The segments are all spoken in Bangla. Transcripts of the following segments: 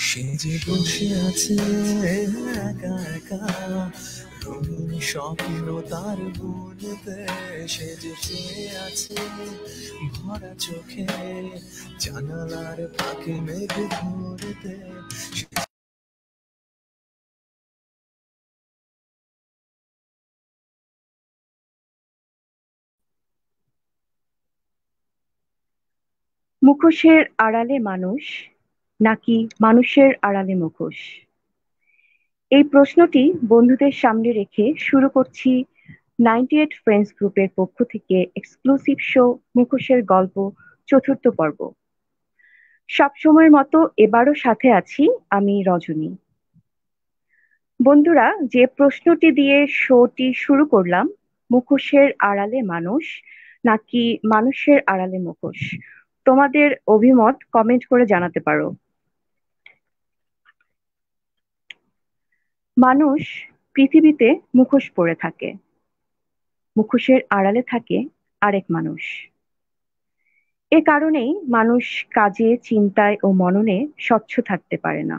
সে যে বসে আছে একা একা, রঙিন স্বপ্ন তার বুনতে। সে যে চেয়ে আছে ভরা চোখে, জানালার ফাঁকে মেঘ ধরতে। মুখোশের আড়ালে মানুষ নাকি মানুষের আড়ালে মুখোশ? এই প্রশ্নটি বন্ধুদের সামনে রেখে শুরু করছি 98 ফ্রেন্ডস গ্রুপের পক্ষ থেকে এক্সক্লুসিভ শো মুখোশের গল্প চতুর্থ পর্ব। সবসময়ের মতো এবারও সাথে আছি আমি রজনী। বন্ধুরা, যে প্রশ্নটি দিয়ে শোটি শুরু করলাম, মুখোশের আড়ালে মানুষ নাকি মানুষের আড়ালে মুখোশ, তোমাদের অভিমত কমেন্ট করে জানাতে পারো। মানুষ পৃথিবীতে মুখোশ পরে থাকে, মুখোশের আড়ালে থাকে আরেক মানুষ। এ কারণেই মানুষ কাজে, চিন্তায় ও মননে স্বচ্ছ থাকতে পারে না।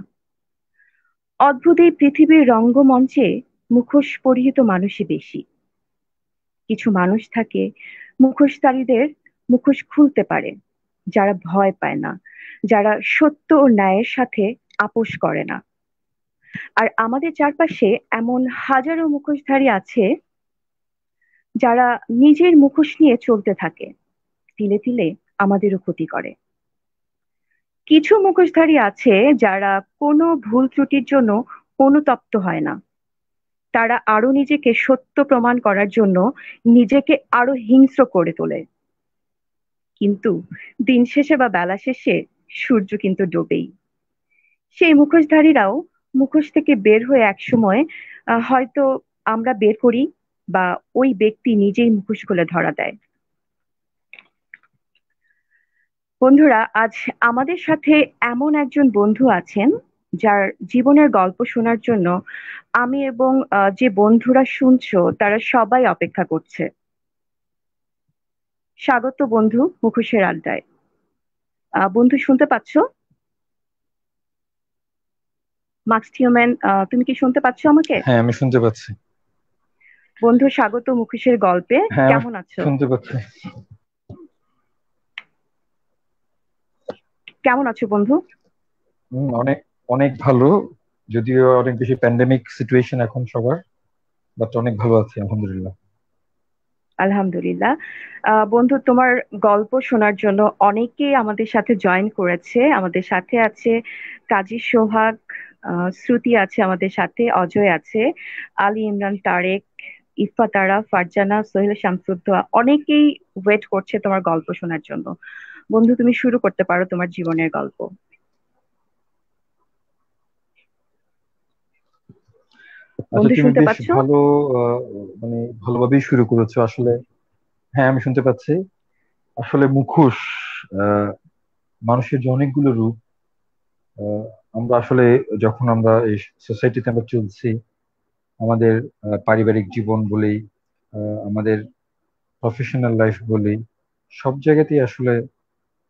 অদ্ভুত এই পৃথিবীর রঙ্গমঞ্চে মুখোশ পরিহিত মানুষই বেশি। কিছু মানুষ থাকে মুখোশধারীদের মুখোশ খুলতে পারে, যারা ভয় পায় না, যারা সত্য ও ন্যায়ের সাথে আপোষ করে না। আর আমাদের চারপাশে এমন হাজারো মুখোশধারী আছে যারা নিজের মুখোশ নিয়ে চলতে থাকে, তিলে তিলে আমাদেরও ক্ষতি করে। কিছু মুখোশধারী আছে যারা কোনো ভুল ত্রুটির জন্য অনুতপ্ত হয় না। তারা আরো নিজেকে সত্য প্রমাণ করার জন্য নিজেকে আরো হিংস্র করে তোলে। কিন্তু দিন শেষে বা বেলা শেষে সূর্য কিন্তু ডোবেই। সেই মুখোশধারীরাও মুখোশ থেকে বের হয়ে একসময় হয়তো আমরা বের করি, বা ওই ব্যক্তি নিজেই মুখোশ খুলে ধরা দেয়। বন্ধুরা, আজ আমাদের সাথে এমন একজন বন্ধু আছেন যার জীবনের গল্প শোনার জন্য আমি এবং যে বন্ধুরা শুনছো তারা সবাই অপেক্ষা করছে। স্বাগত বন্ধু মুখোশের আড্ডায়। বন্ধু শুনতে পাচ্ছো? মাক্স হিউম্যান, তুমি কি শুনতে পাচ্ছো আমাকে? হ্যাঁ, আমি শুনতে পাচ্ছি। বন্ধু স্বাগত মুখোশের গল্পে। হ্যাঁ, কেমন আছো? শুনতে পাচ্ছি। কেমন আছো বন্ধু? অনেক অনেক ভালো, যদিও অনেক বেশি প্যান্ডেমিক সিচুয়েশন এখন সবার, বাট অনেক ভালো আছি আলহামদুলিল্লাহ। আলহামদুলিল্লাহ। বন্ধু, তোমার গল্প শোনার জন্য অনেকেই আমাদের সাথে জয়েন করেছে। আমাদের সাথে আছে কাজী সোহাগ, শ্রুতি আছে আমাদের সাথে, অজয় আছে, আলী ইমরান, তারেক, ইফা, তারা, ফারজানা, সোহেল, শামসুদ্দোয়া, অনেকেই ওয়েট করছে তোমার গল্প শোনার জন্য। বন্ধু, তুমি শুরু করতে পারো তোমার জীবনের গল্প। আচ্ছা, বন্ধু তুমি শুনতে বেশ পাচ্ছো? ভালো, মানে ভালোভাবেই শুরু করেছো আসলে। হ্যাঁ, আমি শুনতে পাচ্ছি। আসলে মুখোশ, আহ, মানুষের যে অনেকগুলো রূপ, আহ, আমরা আসলে যখন আমরা এই সোসাইটিতে আমরা চলছি, আমাদের পারিবারিক জীবন বলি, আমাদের প্রফেশনাল লাইফ বলি, সব জায়গাতেই আসলে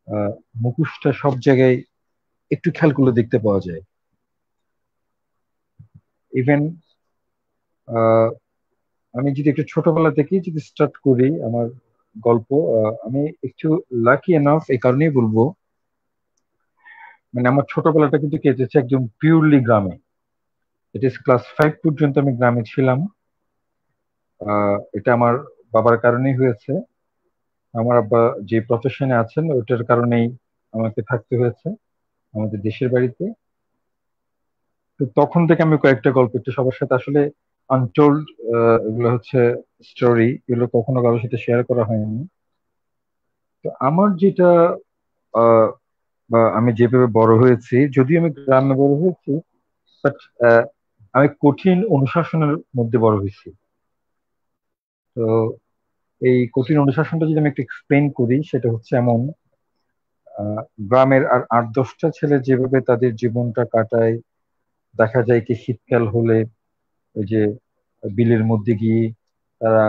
আহ, মুখোশটা সব জায়গায় একটু খেয়াল করলে দেখতে পাওয়া যায়। ইভেন আমি যদি একটু ছোটবেলা থেকেই যদি স্টার্ট করি আমার গল্প, আমি একটু লাকি এনাফ এই কারণেই বলবো, মানে আমার ছোটবেলাটা কিন্তু কেটেছে একদম পিওরলি গ্রামে। ইট ইস ক্লাস 5 পর্যন্ত আমি গ্রামে ছিলাম। এটা আমার বাবার কারণেই হয়েছে। আমার আব্বা যে প্রফেশনে আছেন ওটার কারণেই আমাকে থাকতে হয়েছে আমাদের দেশের বাড়িতে। তো তখন থেকে আমি কয়েকটা গল্প একটু সবার সাথে আসলে আনটোল্ড, এগুলো হচ্ছে স্টোরি, এগুলো কখনো কারোর সাথে শেয়ার করা হয়নি। তো আমার যেটা আহ, বা আমি যেভাবে বড় হয়েছি, যদিও আমি গ্রামে বড় হয়েছি, বাট আমি কঠিন অনুশাসনের মধ্যে বড় হয়েছি। তো এই কঠিন অনুশাসনটা যদি আমি একটু এক্সপ্লেন করি, সেটা হচ্ছে এমন, গ্রামের আর 8-10টা ছেলে যেভাবে তাদের জীবনটা কাটায়, দেখা যায় কি শীতকাল হলে ওই যে বিলের মধ্যে গিয়ে তারা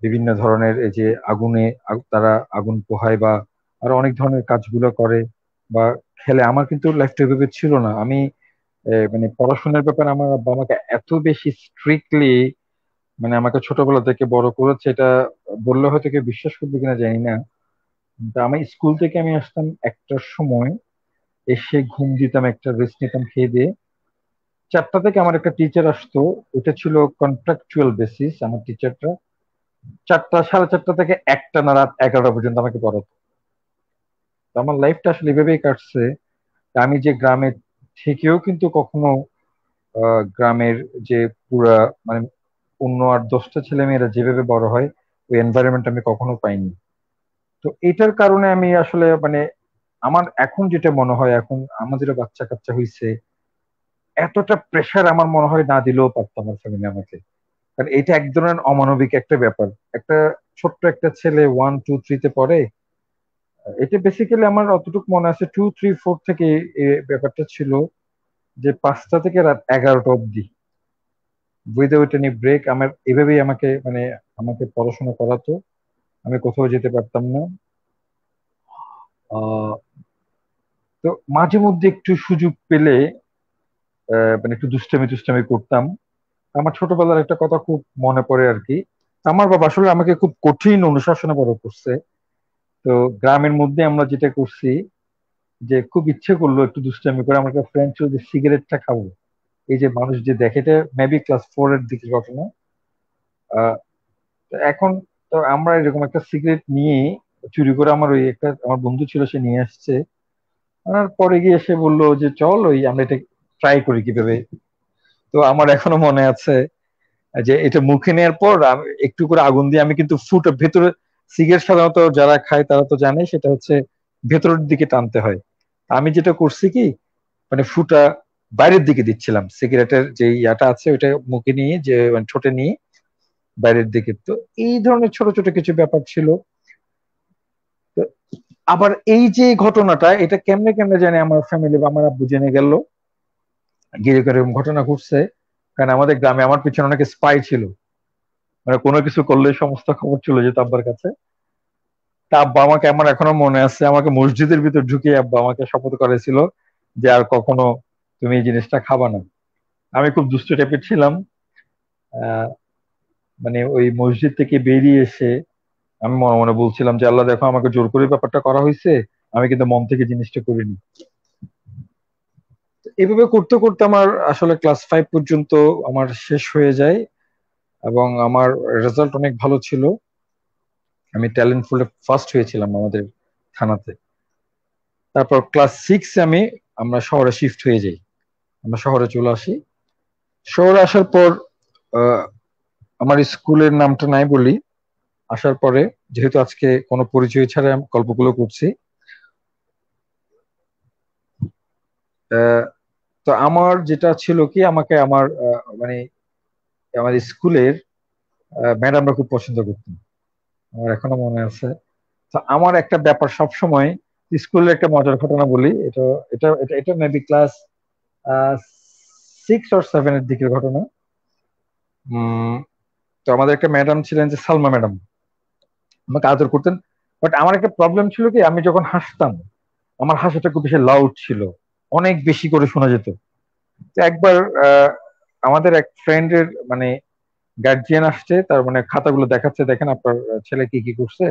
বিভিন্ন ধরনের এই যে আগুনে তারা আগুন পোহায় বা আরো অনেক ধরনের কাজগুলো করে বা খেলে। আমার কিন্তু লাইফটা এভাবে ছিল না। আমি মানে পড়াশোনার ব্যাপারে আমার আব্বা আমাকে এত বেশি স্ট্রিক্টলি মানে আমাকে ছোটবেলা থেকে বড় করেছে, এটা বললে হয়তো কেউ বিশ্বাস করবে কিনা জানি না। কিন্তু আমি স্কুল থেকে আমি আসতাম 1টার সময়, এসে ঘুম দিতাম, একটা রেস্ট নিতাম খেয়ে দিয়ে। 4টা থেকে আমার একটা টিচার আসতো, ওটা ছিল কন্ট্রাকচুয়াল বেসিস। আমার টিচারটা 4টা, 4:30 থেকে 1টা না রাত 11টা পর্যন্ত আমাকে পড়াতো। তো আমার লাইফটা আসলে এভাবেই কাটছে। আমি যে গ্রামে থেকেও কিন্তু কখনো গ্রামের যে পুরা মানে অন্য 8-10টা ছেলে মেয়েরা যেভাবে বড় হয় ওই এনভায়রনমেন্ট আমি কখনো পাইনি। তো এটার কারণে আমি আসলে মানে আমার এখন যেটা মনে হয়, এখন আমাদেরও বাচ্চা কাচ্চা হইছে, এতটা প্রেশার আমার মনে হয় না দিলেও পারতো আমার ফ্যামিলি আমাকে। কারণ এটা এক ধরনের অমানবিক একটা ব্যাপার। একটা ছোট্ট একটা ছেলে 1, 2, 3-তে পড়ে, এটা বেসিক্যালি আমার অতটুকু মনে আছে 2, 3, 4 থেকে এই ব্যাপারটা ছিল, যে 5টা থেকে রাত 11টা অব্দি উইদাউট এনি ব্রেক আমার এভাবেই আমাকে মানে আমাকে পড়াশোনা করাতো। আমি কোথাও যেতে পারতাম না। আহ তো মাঝে মধ্যে একটু সুযোগ পেলে মানে একটু দুষ্টামি টুষ্টামি করতাম। আমার ছোটবেলার একটা কথা খুব মনে পড়ে আর কি। আমার বাবা আসলে আমাকে খুব কঠিন অনুশাসনে বড় করছে। তো গ্রামের মধ্যে আমরা যেটা করছি, যে খুব ইচ্ছে করলো একটু দুষ্টামি করে, আমার একটা ফ্রেন্ড ছিল যে সিগারেটটা খাবো, এই যে মানুষ যে দেখে, এটা মেবি ক্লাস 4 এর দিকে ঘটনা। আহ তো এখন তো আমরা এরকম একটা সিগারেট নিয়ে চুরি করে, আমার ওই একটা আমার বন্ধু ছিল সে নিয়ে আসছে, আর পরে গিয়ে সে বললো যে চল ওই আমরা এটা ট্রাই করি কিভাবে। তো আমার এখনো মনে আছে যে এটা মুখে নেওয়ার পর একটু করে আগুন দিয়ে আমি কিন্তু ফুটা ভেতরে, সিগারেট সাধারণত যারা খায় তারা তো জানে সেটা হচ্ছে ভেতরের দিকে টানতে হয়। আমি যেটা করছি কি, মানে ফুটা বাইরের দিকে দিচ্ছিলাম, সিগারেটের যে ইয়াটা আছে ওইটা মুখে নিয়ে যে মানে ঠোঁটে নিয়ে বাইরের দিকে। তো এই ধরনের ছোট ছোট কিছু ব্যাপার ছিল। তো আবার এই যে ঘটনাটা, এটা কেমনে কেমনে জানি আমার ফ্যামিলি বা আমার আব্বু জেনে গেল, গিয়ে এরকম ঘটনা ঘটছে। কারণ আমাদের গ্রামে আমার পিছনে অনেক স্পাই ছিল, মানে কোনো কিছু করলে সমস্ত খবর চলে যেত আব্বার কাছে। তা আব্বা আমাকে, আমার এখনো মনে আছে, আমাকে মসজিদের ভিতর ঢুকিয়ে আব্বা আমাকে শপথ করেছিল যে আর কখনো তুমি এই জিনিসটা খাবা না। আমি খুব দুষ্ট টাইপের ছিলাম। আহ মানে ওই মসজিদ থেকে বেরিয়ে এসে আমি মনে মনে বলছিলাম যে আল্লাহ দেখো আমাকে জোর করে ব্যাপারটা করা হয়েছে, আমি কিন্তু মন থেকে জিনিসটা করিনি। এভাবে করতে করতে আমার আসলে ক্লাস 5 পর্যন্ত আমার শেষ হয়ে যায় এবং আমার রেজাল্ট অনেক ভালো ছিল। আমি ট্যালেন্ট ফুলে ফার্স্ট হয়েছিলাম আমাদের থানাতে। তারপর ক্লাস 6 আমরা শহরে শিফট হয়ে যাই, আমরা শহরে চলে আসি। শহরে আসার পর আহ, আমার স্কুলের নামটা নাই বলি। আসার পরে যেহেতু আজকে কোনো পরিচয় ছাড়া আমি গল্পগুলো করছি, আহ, তো আমার যেটা ছিল কি, আমাকে আমার মানে আমার স্কুলের ম্যাডামরা খুব পছন্দ করতেন, আমার এখনো মনে আছে। তো আমার একটা ব্যাপার সব সময়, স্কুলের একটা মজার ঘটনা বলি, এটা এটা এটা এটা মেবি ক্লাস 6 or 7 এর দিকের ঘটনা। উম তো আমাদের একটা ম্যাডাম ছিলেন যে সালমা ম্যাডাম, আমাকে আদর করতেন। বাট আমার একটা প্রবলেম ছিল কি, আমি যখন হাসতাম আমার হাসিটা খুব বেশি লাউড ছিল, অনেক বেশি করে শোনা যেত। তো একবার আহ, আমাদের এক ফ্রেন্ডের মানে গার্জিয়ান আসছে, তার মানে খাতাগুলো দেখাচ্ছে, দেখেন আপনার ছেলে কি কি করছে।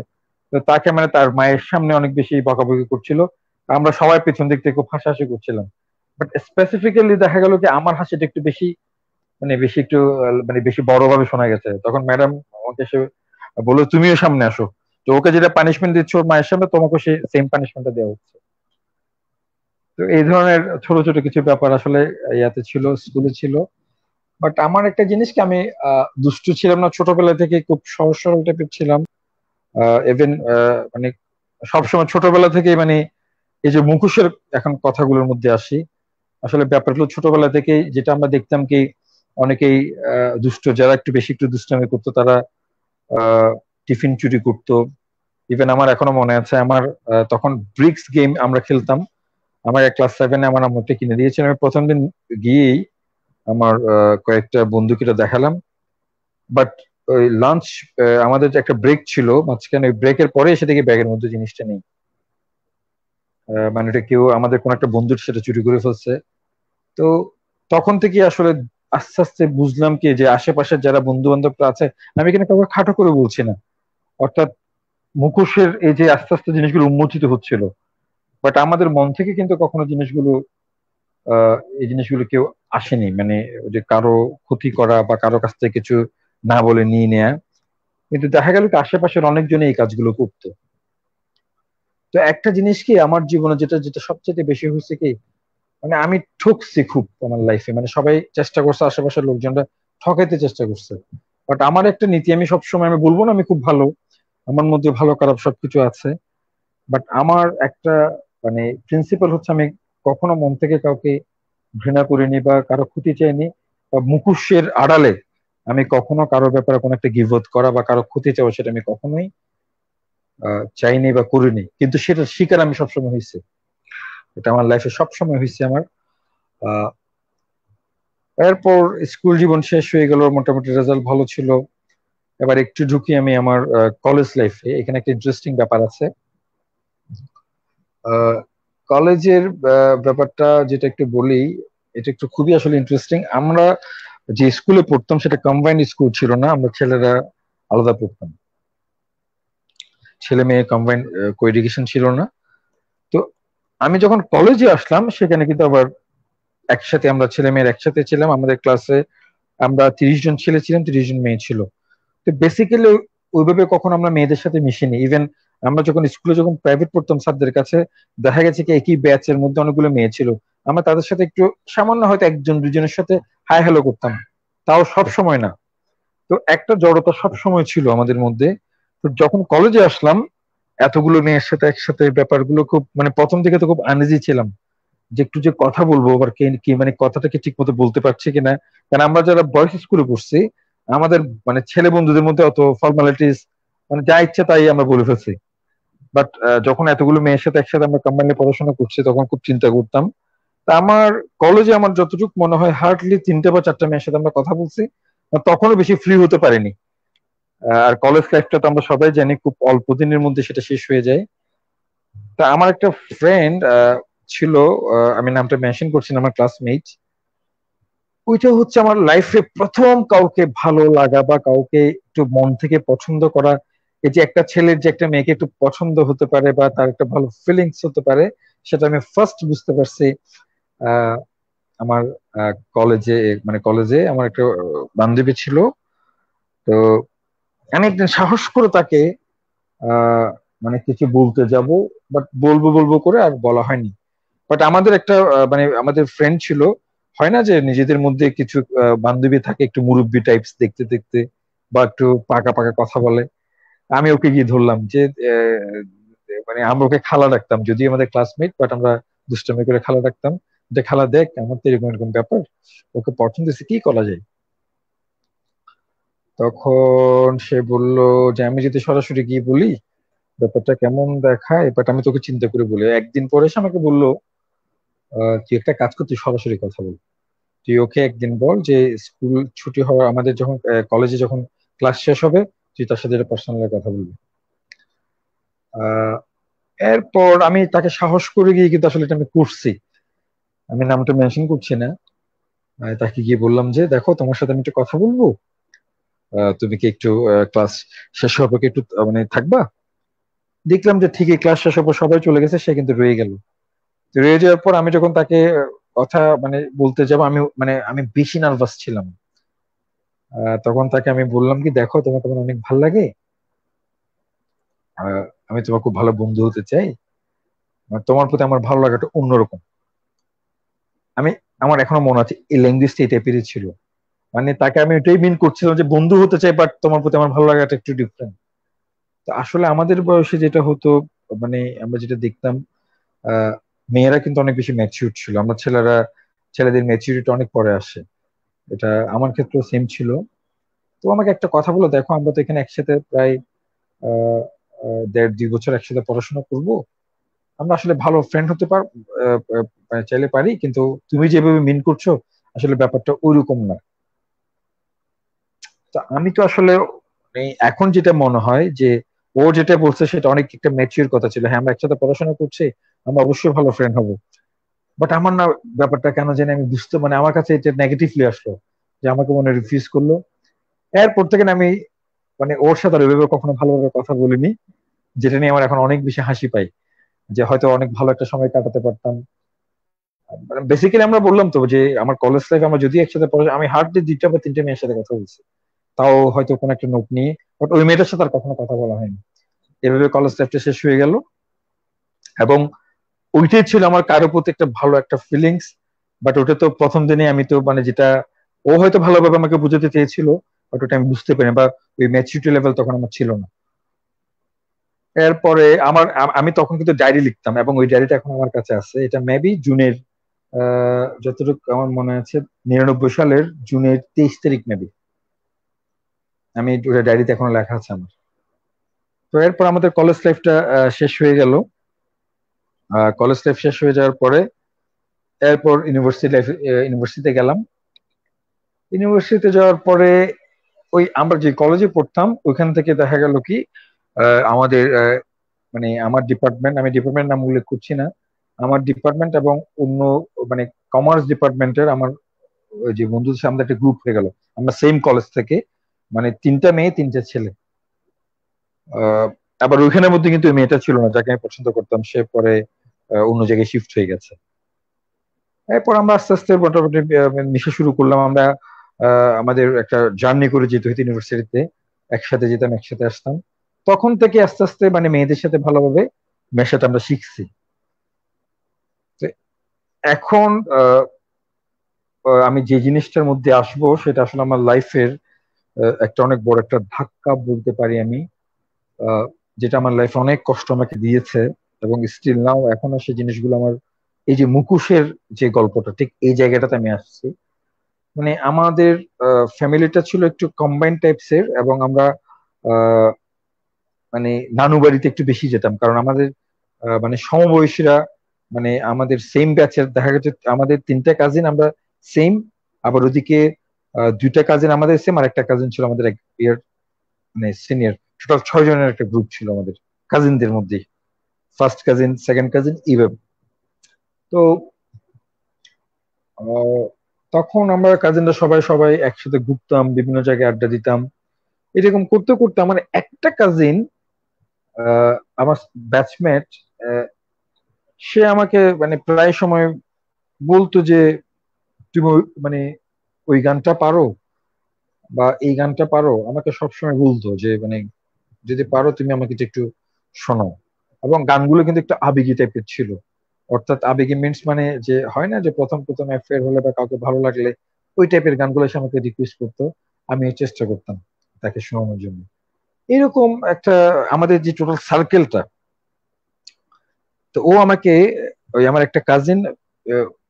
তো তাকে মানে তার মায়ের সামনে অনেক বেশি বকাবকি করছিল, আমরা সবাই পেছন দিক থেকে খুব হাসাহাসি করছিলাম। বাট স্পেসিফিক্যালি দেখা গেল কি আমার হাসিটা একটু বেশি মানে বেশি একটু মানে বেশি বড়ভাবে শোনা গেছে। তখন ম্যাডাম আমাকে এসে বললো তুমিও সামনে আসো, তো ওকে যেটা পানিশমেন্ট দিচ্ছ ওর মায়ের সামনে, তোমাকে সেই সেম পানিশমেন্টটা দেওয়া হচ্ছে। তো এই ধরনের ছোট ছোট কিছু ব্যাপার আসলে ইয়াতে ছিল, স্কুলে ছিল। বাট আমার একটা জিনিস কি, আমি দুষ্টু ছিলাম না, ছোটবেলা থেকে খুব সহজ সরল টাইপের ছিলাম। ইভেন মানে সবসময় ছোটবেলা থেকে মানে এই যে মুখোশের এখন কথাগুলোর মধ্যে আসি, আসলে ব্যাপারগুলো ছোটবেলা থেকে যেটা আমরা দেখতাম কি, অনেকেই দুষ্ট, যারা একটু বেশি একটু দুষ্টামি করতো তারা টিফিন চুরি করতো। ইভেন আমার এখনো মনে আছে, আমার তখন ব্রিক্স গেম আমরা খেলতাম। আমার ক্লাস 7-এ আমার আম্মুকে কিনে দিয়েছিল। আমি প্রথম দিন গিয়েই আমার কয়েকটা বন্ধুকে এটা দেখালাম, বাট ওই লাঞ্চ, আমাদের যে একটা ব্রেক ছিল মাঝখানে, ওই ব্রেকের পরে এসে দেখি ব্যাগের মধ্যে জিনিসটা নেই। মানে এটা কেউ আমাদের কোন একটা বন্ধুর সেটা চুরি করে ফেলছে। তো তখন থেকে আসলে আস্তে আস্তে বুঝলাম কি, যে আশেপাশের যারা বন্ধু বান্ধবরা আছে, আমি এখানে কাউকে খাটো করে বলছি না, অর্থাৎ মুখোশের এই যে আস্তে আস্তে জিনিসগুলো উন্মোচিত হচ্ছিল, বাট আমাদের মন থেকে কিন্তু কখনো জিনিসগুলো, এই জিনিসগুলো কেউ আসেনি, মানে ওই যে কারো ক্ষতি করা বা কারো কাছ থেকে কিছু না বলে নিয়ে নেয়া। কিন্তু দেখা গেল কি আশেপাশের অনেকজনে এই কাজগুলো করতো। তো একটা জিনিস কি আমার জীবনে যেটা যেটা সবচেয়ে বেশি হয়েছে কি, মানে আমি ঠকছি খুব আমার লাইফে, মানে সবাই চেষ্টা করছে, আশেপাশের লোকজনরা ঠকাইতে চেষ্টা করছে। বাট আমার একটা নীতি, আমি সবসময়, আমি বলবো না আমি খুব ভালো, আমার মধ্যে ভালো খারাপ সবকিছু আছে, বাট আমার একটা মানে প্রিন্সিপাল হচ্ছে, আমি কখনো মন থেকে কাউকে ঘৃণা করিনি বা কারো ক্ষতি চাইনি, বা মুখোশের আড়ালে আমি কখনো কারো ব্যাপারে কোনো একটা গিভট করা বা কারো ক্ষতি চাওয়া, সেটা আমি কখনোই চাইনি বা করিনি। কিন্তু সেটা শিকার আমি সবসময় হয়েছে, এটা আমার লাইফে সবসময় হয়েছে আমার। আহ এরপর স্কুল জীবন শেষ হয়ে গেল, মোটামুটি রেজাল্ট ভালো ছিল। এবার একটু ঢুকি আমি আমার কলেজ লাইফে। এখানে একটা ইন্টারেস্টিং ব্যাপার আছে। কলেজের ব্যাপারটা যেটা একটু বলি, এটা একটু খুবই আসলে ইন্টারেস্টিং। আমরা যে স্কুলে পড়তাম সেটা কম্বাইন্ড স্কুল ছিল না, আমরা ছেলেরা আলাদা পড়তাম, ছেলে মেয়ে কম্বাইন্ড কোএডুকেশন ছিল না। তো আমি যখন কলেজে আসলাম, সেখানে কিন্তু আবার একসাথে আমরা ছেলে মেয়ের একসাথে ছিলাম। আমাদের ক্লাসে আমরা 30 জন ছেলে ছিলাম, 30 জন মেয়ে ছিল। তো বেসিক্যালি ওইভাবে কখনো আমরা মেয়েদের সাথে মিশিনি। ইভেন আমরা যখন স্কুলে যখন প্রাইভেট পড়তাম স্যারদের কাছে, দেখা গেছে কি একই ব্যাচের মধ্যে অনেকগুলো মেয়ে ছিল, আমরা তাদের সাথে একটু সামান্য হয়তো একজন দুজনের সাথে হাই হ্যালো করতাম, তাও সব সময় না। তো একটা জড়তা সব সময় ছিল আমাদের মধ্যে। তো যখন কলেজে আসলাম, এতগুলো মেয়ের সাথে একসাথে ব্যাপারগুলো খুব, মানে প্রথম থেকে তো খুব আনইজি ছিলাম, যে একটু যে কথা বলবো আবার কে কি, মানে কথাটাকে ঠিক মতো বলতে পারছি কিনা। কারণ আমরা যারা বয়েজ স্কুলে পড়ছি, আমাদের মানে ছেলে বন্ধুদের মধ্যে অত ফর্মালিটিস, মানে যা ইচ্ছা তাই আমরা বলে ফেলছি। বাট যখন এতগুলো মেয়ের সাথে একসাথে আমরা কম্বাইন্ডে পড়াশোনা করছি, তখন খুব চিন্তা করতাম। তা আমার কলেজে আমার যতটুকু মনে হয় হার্ডলি 3টে বা 4টে মেয়ের সাথে আমরা কথা বলছি, তখনও বেশি ফ্রি হতে পারিনি। আর কলেজ লাইফটা তো আমরা সবাই জানি খুব অল্প দিনের মধ্যে সেটা শেষ হয়ে যায়। তা আমার একটা ফ্রেন্ড ছিল, আমি নামটা মেনশন করছি না, আমার ক্লাসমেট। ওইটা হচ্ছে আমার লাইফে প্রথম কাউকে ভালো লাগা বা কাউকে একটু মন থেকে পছন্দ করা। এই যে একটা ছেলের যে একটা মেয়েকে একটু পছন্দ হতে পারে বা তার একটা ভালো ফিলিংস হতে পারে, সেটা আমি ফার্স্ট বুঝতে পারছি আহ আমার কলেজে। মানে কলেজে আমার একটা বান্ধবী ছিল। তো আমি একদিন সাহস করে তাকে আহ মানে কিছু বলতে যাব, বাট বলবো বলবো করে আর বলা হয়নি। বাট আমাদের একটা মানে আমাদের ফ্রেন্ড ছিল, হয় না যে নিজেদের মধ্যে কিছু বান্ধবী থাকে একটু মুরব্বি টাইপস দেখতে দেখতে, বা একটু পাকা পাকা কথা বলে। আমি ওকে গিয়ে ধরলাম যে মানে আমরা ওকে খালা ডাকতাম, যদি আমাদের ক্লাসমেট, বাট আমরা দুষ্টামি করে খালা ডাকতাম, যে খালা দেখ আমার তো এরকম এরকম ব্যাপার, ওকে পছন্দ হয়েছে, কি করা যায়। তখন সে বলল যে আমি যদি সরাসরি গিয়ে বলি ব্যাপারটা কেমন দেখায়, বাট আমি তোকে চিন্তা করে বলি। একদিন পরে সে আমাকে বললো, তুই একটা কাজ কর, তুই সরাসরি কথা বল। তুই ওকে একদিন বল যে স্কুল ছুটি হওয়া, আমাদের যখন কলেজে যখন ক্লাস শেষ হবে, তুই তার সাথে পার্সোনালি কথা বলবি। আহ এরপর আমি তাকে সাহস করে গিয়ে কিন্তু আসলে এটা আমি করছি, আমি নামটা মেনশন করছি না। তাকে গিয়ে বললাম যে দেখো, তোমার সাথে আমি একটু কথা বলবো, তুমি কি একটু ক্লাস শেষ হওয়ার পর কি একটু মানে থাকবা। দেখলাম যে ঠিকই ক্লাস শেষ হওয়ার পর সবাই চলে গেছে, সে কিন্তু রয়ে গেল। তো রয়ে যাওয়ার পর আমি যখন তাকে কথা মানে বলতে যাবো, আমি বেশি নার্ভাস ছিলাম। তখন তাকে আমি বললাম কি, দেখো তোমাকে আমার অনেক ভালো লাগে, আমি তোমার খুব ভালো বন্ধু হতে চাই, তোমার প্রতি আমার ভালো লাগাটা অন্যরকম। আমি, আমার এখনো মনে আছে এই ল্যাঙ্গুয়েজটা এই টাইপেরই ছিল। মানে তাকে আমি এটাই মিন করছিলাম যে বন্ধু হতে চাই, বাট তোমার প্রতি আমার ভালো লাগাটা একটু ডিফারেন্ট। তো আসলে আমাদের বয়সে যেটা হতো, মানে আমরা যেটা দেখতাম, আহ মেয়েরা কিন্তু অনেক বেশি ম্যাচিউর ছিল, আমরা ছেলেরা, ছেলেদের ম্যাচিউরিটি অনেক পরে আসে। এটা আমার ক্ষেত্রেও সেম ছিল। তো আমাকে একটা কথা বলো, দেখো আমরা তো এখানে একসাথে প্রায় আহ, 1.5-2 বছর একসাথে পড়াশোনা করব, আমরা আসলে ভালো ফ্রেন্ড হতে চাইলে পারি, কিন্তু তুমি যেভাবে মিন করছো আসলে ব্যাপারটা ওইরকম না। তো আমি তো আসলে এখন যেটা মনে হয় যে ও যেটা বলছে সেটা অনেক একটা ম্যাচিউর কথা ছিল। হ্যাঁ, আমরা একসাথে পড়াশোনা করছি, আমরা অবশ্যই ভালো ফ্রেন্ড হব। বাট আমার না ব্যাপারটা কেন জানি আমি বুঝতে, মানে আমার কাছে এটা নেগেটিভলি আসলো, যে আমাকে মনে রিফিউজ করলো। এরপর থেকে না আমি মানে ওর সাথে আর ওইভাবে কখনো ভালোভাবে কথা বলিনি, যেটা নিয়ে আমার এখন অনেক বেশি হাসি পাই, যে হয়তো অনেক ভালো একটা সময় কাটাতে পারতাম। মানে বেসিক্যালি আমরা বললাম তো যে আমার কলেজ লাইফ আমরা যদি একসাথে পড়া, আমি হার্ডলি 2টা বা 3টা মেয়ের সাথে কথা বলছি, তাও হয়তো কোনো একটা নোট নিয়ে। বাট ওই মেয়েটার সাথে আর কখনো কথা বলা হয়নি। এভাবে কলেজ লাইফটা শেষ হয়ে গেল, এবং ওইটাই ছিল আমার কারো প্রতি একটা ভালো একটা ফিলিংস। বাট ওটা তো প্রথম দিনে আমি তো মানে যেটা ও হয়তো ভালোভাবে আমাকে বুঝাতে চেয়েছিল, বাট ওটা আমি বুঝতে পারিনি, বা ওই ম্যাচুরিটি লেভেল তখন আমার ছিল না। এরপরে আমি তখন কিন্তু ডায়েরি লিখতাম, এবং ওই ডায়েরিটা এখন আমার কাছে আছে। এটা মেবি জুনের, যতটুকু আমার মনে আছে, 99 সালের জুনের 23 তারিখ মেবি। আমি ওটা ডায়েরিতে এখনো লেখা আছে আমার। তো এরপর আমাদের কলেজ লাইফটা শেষ হয়ে গেল। কলেজ লাইফ শেষ হয়ে যাওয়ার পরে এরপর ইউনিভার্সিটিতে গেলাম। ইউনিভার্সিটিতে যাওয়ার পরে ওই আমরা যে কলেজে পড়তাম ওইখান থেকে দেখা গেল কি, আমাদের মানে আমার ডিপার্টমেন্ট, আমি ডিপার্টমেন্ট নাম উল্লেখ করছি না, আমার ডিপার্টমেন্ট এবং অন্য মানে কমার্স ডিপার্টমেন্টের আমার ওই যে বন্ধুদের সাথে আমাদের একটা গ্রুপ হয়ে গেল। আমরা সেম কলেজ থেকে, মানে 3টা মেয়ে 3টা ছেলে। আহ, আবার ওইখানের মধ্যে কিন্তু ওই মেয়েটা ছিল না যাকে আমি পছন্দ করতাম, সে পরে অন্য জায়গায় শিফট হয়ে গেছে। এরপর আমরা আস্তে আস্তে মোটামুটি মিশে শুরু করলাম আমরা। আমাদের একটা জার্নি করে যেতে হতো ইউনিভার্সিটিতে, একসাথে যেতাম একসাথে আসতাম। তখন থেকে আস্তে আস্তে মানে মেয়েদের সাথে ভালোভাবে মেশাতে আমরা শিখছি। তো এখন আমি যে জিনিসটার মধ্যে আসবো সেটা আসলে আমার লাইফের একটা অনেক বড় একটা ধাক্কা বলতে পারি আমি, আহ, যেটা আমার লাইফে অনেক কষ্ট আমাকে দিয়েছে, এবং স্টিল নাও এখনো সেই জিনিসগুলো আমার, এই যে মুখোশের যে গল্পটা, ঠিক এই জায়গাটাতে আমি আসছি। মানে আমাদের ফ্যামিলিটা ছিল একটু কম্বাইন্ড টাইপস এর, এবং আমরা আহ, মানে নানু বাড়িতে একটু বেশি যেতাম, কারণ আমাদের মানে সমবয়সীরা, মানে আমাদের সেম ব্যাচের দেখা গেছে আমাদের 3টা কাজিন আমরা সেম। আবার ওদিকে 2টা কাজিন আমাদের সেম, আর একটা কাজিন ছিল আমাদের এক ইয়ার মানে সিনিয়র। টোটাল 6 জনের একটা গ্রুপ ছিল আমাদের কাজিনদের মধ্যে, ফার্স্ট কাজিন সেকেন্ড কাজিন এইভাবে। তো আহ, তখন আমরা কাজিনরা সবাই সবাই একসাথে ঘুরতাম, বিভিন্ন জায়গায় আড্ডা দিতাম। এরকম করতে করতে আমার একটা কাজিন, আমার ব্যাচমেট, সে আমাকে মানে প্রায় সময় বলতো যে তুমি মানে ওই গানটা পারো, বা এই গানটা পারো, আমাকে সবসময় বলতো যে মানে যদি পারো তুমি আমাকে একটু শোনাও। এবং গানগুলো কিন্তু একটু আবেগী টাইপের ছিল। অর্থাৎ আবেগী মিন্স মানে যে হয় না যে প্রথম প্রথম অ্যাফেয়ার হলে বা কাউকে ভালো লাগলে ওই টাইপের গানগুলো সে আমাকে রিকোয়েস্ট করতো, আমি চেষ্টা করতাম তাকে শোনানোর জন্য। এরকম একটা আমাদের যে টোটাল সার্কেলটা, তো ও আমাকে, ওই আমার একটা কাজিন,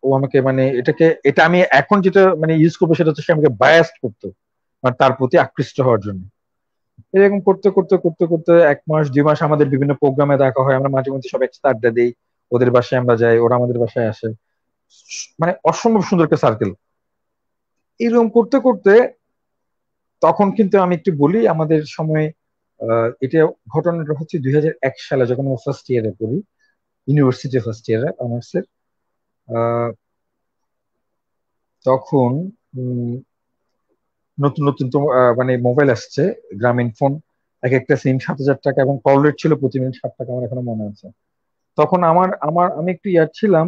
ও আমাকে মানে এটা আমি এখন যেটা মানে ইউজ করবো সেটা হচ্ছে সে আমাকে বায়াস্ট করতো, মানে তার প্রতি আকৃষ্ট হওয়ার জন্য। এরকম করতে করতে করতে করতে 1 মাস 2 মাস আমাদের বিভিন্ন প্রোগ্রামে দেখা হয়, আমরা মাঝে মধ্যে সব একসাথে আড্ডা দিই, ওদের বাসায় আমরা যাই, ওরা আমাদের বাসায় আসে। মানে অসম্ভব সুন্দর একটা সার্কেল। এরকম করতে করতে তখন কিন্তু আমি একটু বলি আমাদের সময়, এটা ঘটনাটা হচ্ছে 2001 সালে, যখন আমি ফার্স্ট ইয়ারে পড়ি, ইউনিভার্সিটি ফার্স্ট ইয়ারে অনার্সের। আহ, তখন উম, নতুন নতুন তো মানে মোবাইল আসছে, গ্রামীণ ফোন, এক একটা সিম 7,000 টাকা, এবং কল রেট ছিল প্রতি মিনিট 7 টাকা, আমার এখনো মনে আছে। তখন আমার আমার আমি একটু ইয়ার ছিলাম,